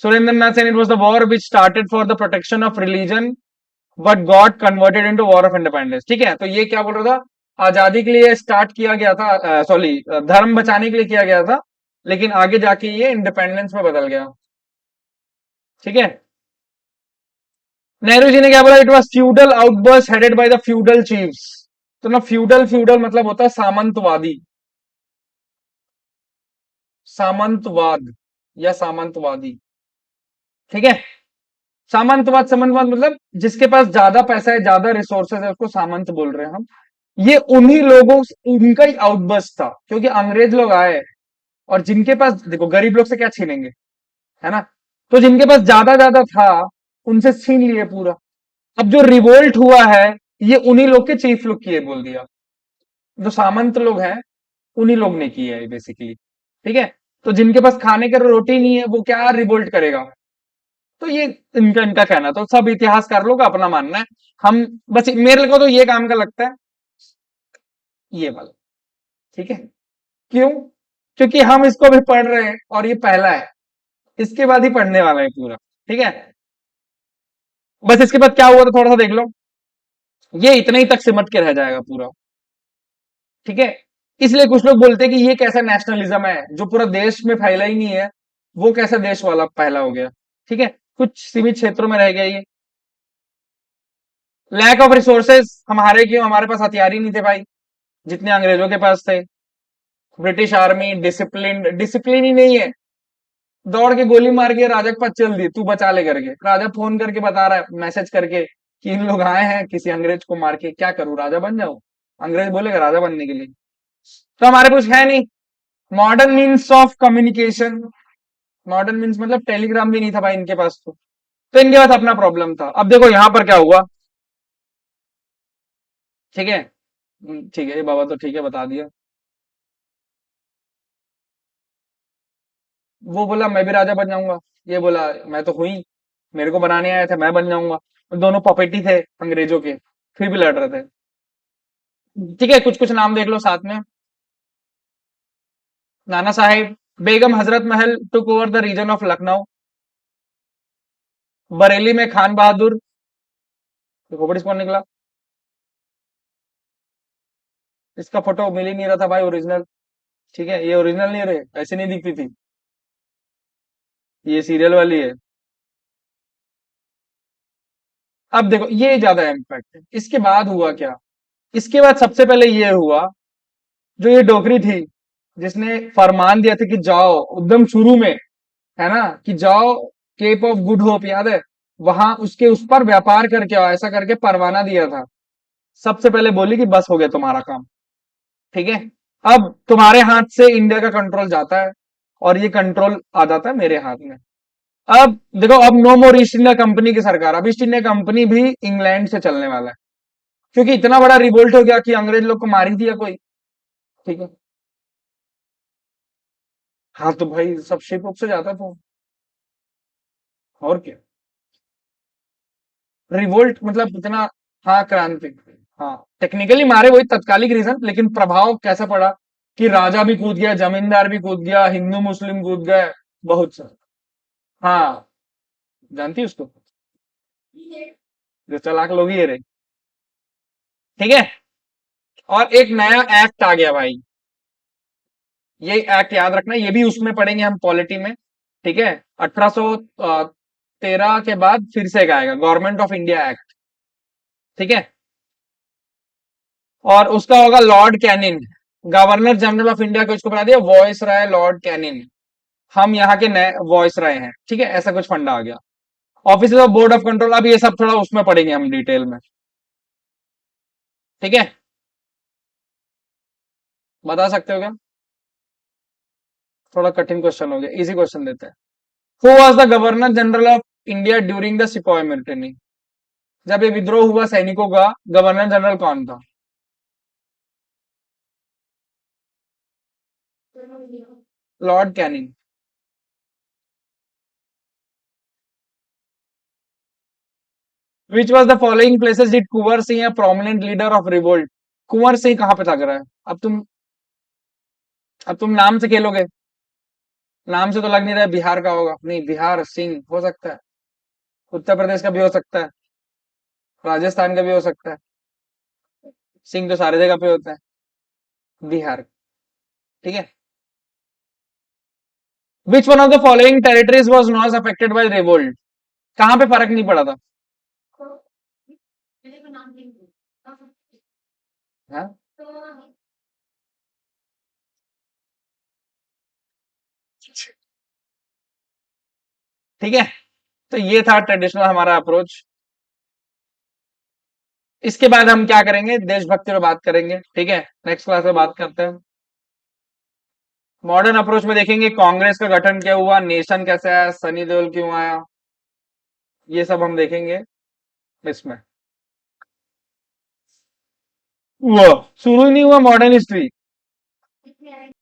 Surendra Nath Sen, it was the war which started for the protection of religion but got converted into war of independence. ठीक है, तो ये क्या बोल रहा था, आजादी के लिए स्टार्ट किया गया था, सॉरी, धर्म बचाने के लिए किया गया था, लेकिन आगे जाके ये इंडिपेंडेंस में बदल गया। ठीक है, नेहरू जी ने क्या बोला, it was feudal outburst headed by the feudal chiefs. तो ना, फ्यूडल फ्यूडल मतलब होता है सामंतवादी, सामंतवाद या सामंतवादी। ठीक है, सामंतवाद मतलब जिसके पास ज्यादा पैसा है, ज्यादा रिसोर्सेज है, उसको सामंत बोल रहे हैं हम। ये उन्हीं लोगों, उनका ही आउटबर्स्ट था, क्योंकि अंग्रेज लोग आए और जिनके पास, देखो गरीब लोग से क्या छीनेंगे, है ना? तो जिनके पास ज्यादा ज्यादा था, उनसे छीन लिए पूरा। अब जो रिवोल्ट हुआ है, ये उन्हीं लोग के चीफ लोग किए बोल दिया। जो सामंत लोग हैं, उन्हीं लोग ने किया है बेसिकली। ठीक है, तो जिनके पास खाने के रोटी नहीं है, वो क्या रिवोल्ट करेगा? तो ये इनका इनका कहना, तो सब इतिहासकार लोग का अपना मानना है। हम बस, मेरे को तो ये काम का लगता है, ये वाला। ठीक है, क्यों? क्योंकि हम इसको भी पढ़ रहे हैं और ये पहला है, इसके बाद ही पढ़ने वाला है पूरा। ठीक है, बस इसके बाद क्या हुआ तो थोड़ा सा देख लो, ये इतने ही तक सिमट के रह जाएगा पूरा। ठीक है, इसलिए कुछ लोग बोलते हैं कि ये कैसा नेशनलिज्म है जो पूरा देश में फैला ही नहीं है, वो कैसा देश वाला पहला हो गया। ठीक है, कुछ सीमित क्षेत्रों में रह गया ये। लैक ऑफ रिसोर्सेज, हमारे क्यों, हमारे पास हथियार ही नहीं थे भाई जितने अंग्रेजों के पास थे। ब्रिटिश आर्मी डिसिप्लिन, डिसिप्लिन ही नहीं है। दौड़ के गोली मार के राजा के पास चल दी, तू बचा ले करके, राजा फोन करके बता रहा है, मैसेज करके, कि इन लोग आए हैं किसी अंग्रेज को मार के, क्या करूं, राजा बन जाऊं? अंग्रेज बोलेगा राजा बनने के लिए? तो हमारे कुछ है नहीं। Modern means of communication, modern means मतलब टेलीग्राम भी नहीं था भाई इनके पास। तो इनके पास अपना प्रॉब्लम था। अब देखो यहां पर क्या हुआ। ठीक है, ठीक है, ये बाबा तो ठीक है, बता दिया। वो बोला मैं भी राजा बन जाऊंगा, ये बोला मैं तो हुई, मेरे को बनाने आए थे, मैं बन जाऊंगा। दोनों पपेटी थे अंग्रेजों के, फिर भी लड़ रहे थे। ठीक है, कुछ कुछ नाम देख लो साथ में। Nana Saheb, Begum Hazrat Mahal took over the region of Lucknow, Bareilly में खान बहादुर। तो खोपड़ी से कौन निकला? इसका फोटो मिल ही नहीं रहा था भाई ओरिजिनल। ठीक है, ये ओरिजिनल नहीं रहे, ऐसे नहीं दिखती थी, ये सीरियल वाली है। अब देखो ये ज्यादा इम्पैक्ट है। इसके बाद हुआ क्या? इसके बाद सबसे पहले ये हुआ, जो ये डोगरी थी, जिसने फरमान दिया था कि जाओ, एकदम शुरू में, है ना, कि जाओ केप ऑफ गुड होप, याद है? वहां उसके उस पर व्यापार करके आओ, ऐसा करके परवाना दिया था। सबसे पहले बोली कि बस हो गया तुम्हारा काम। ठीक है, अब तुम्हारे हाथ से इंडिया का कंट्रोल जाता है, और ये कंट्रोल आ जाता है मेरे हाथ में। अब देखो, अब नो मोर ईस्ट इंडिया कंपनी की सरकार, अब ईस्ट इंडिया कंपनी भी इंग्लैंड से चलने वाला है, क्योंकि इतना बड़ा रिवोल्ट हो गया कि अंग्रेज लोग को मार ही दिया कोई। ठीक है, हाँ, तो भाई सब शिप से जाता था, और क्या। रिवोल्ट मतलब इतना, हाँ क्रांति, हाँ टेक्निकली मारे वही तत्कालिक रीजन, लेकिन प्रभाव कैसा पड़ा कि राजा भी कूद गया, जमींदार भी कूद गया, हिंदू मुस्लिम कूद गए, बहुत सा। हाँ, जानती है उसको, जो चालाक लोग ही है रे। ठीक है, और एक नया एक्ट आ गया भाई, ये एक्ट याद रखना, ये भी उसमें पढ़ेंगे हम पॉलिटी में। ठीक है, 1813 के बाद फिर से एक आएगा, गवर्नमेंट ऑफ इंडिया एक्ट। ठीक है, और उसका होगा Lord Canning, governor general of India को इसको बना दिया वॉइस राय लॉर्ड कैनिन। हम यहाँ के नए वॉइस राय हैं। ठीक है, ऐसा कुछ फंडा आ गया। Office of board of control, अब ये सब थोड़ा उसमें पढ़ेंगे हम डिटेल में। ठीक है, बता सकते हो क्या? थोड़ा कठिन क्वेश्चन हो गया, इजी क्वेश्चन देते हैं। Who was the governor general of India during the sepoy mutiny? जब ये विद्रोह हुआ सैनिकों का, गवर्नर जनरल कौन था? Lord Canning. Which was the following places did Kunwar Singh a prominent leader of revolt? Kunwar Singh कहाँ पे था रहा है? अब तुम नाम से खेलोगे। नाम से तो लग नहीं रहा है बिहार का होगा, नहीं बिहार सिंह हो सकता है, उत्तर प्रदेश का भी हो सकता है, राजस्थान का भी हो सकता है। सिंह तो सारी जगह पे होता है। बिहार। ठीक है। Which one of the following territories was not affected by revolt? कहाँ पे फर्क नहीं पड़ा था? हाँ? ठीक है, तो ये था ट्रेडिशनल हमारा अप्रोच। इसके बाद हम क्या करेंगे, देशभक्ति पे बात करेंगे। ठीक है, नेक्स्ट क्लास में बात करते हैं। मॉडर्न अप्रोच में देखेंगे कांग्रेस का गठन क्या हुआ, नेशन कैसे आया, सनी देओल क्यों आया, ये सब हम देखेंगे इसमें। हुआ शुरू ही नहीं हुआ मॉडर्न हिस्ट्री।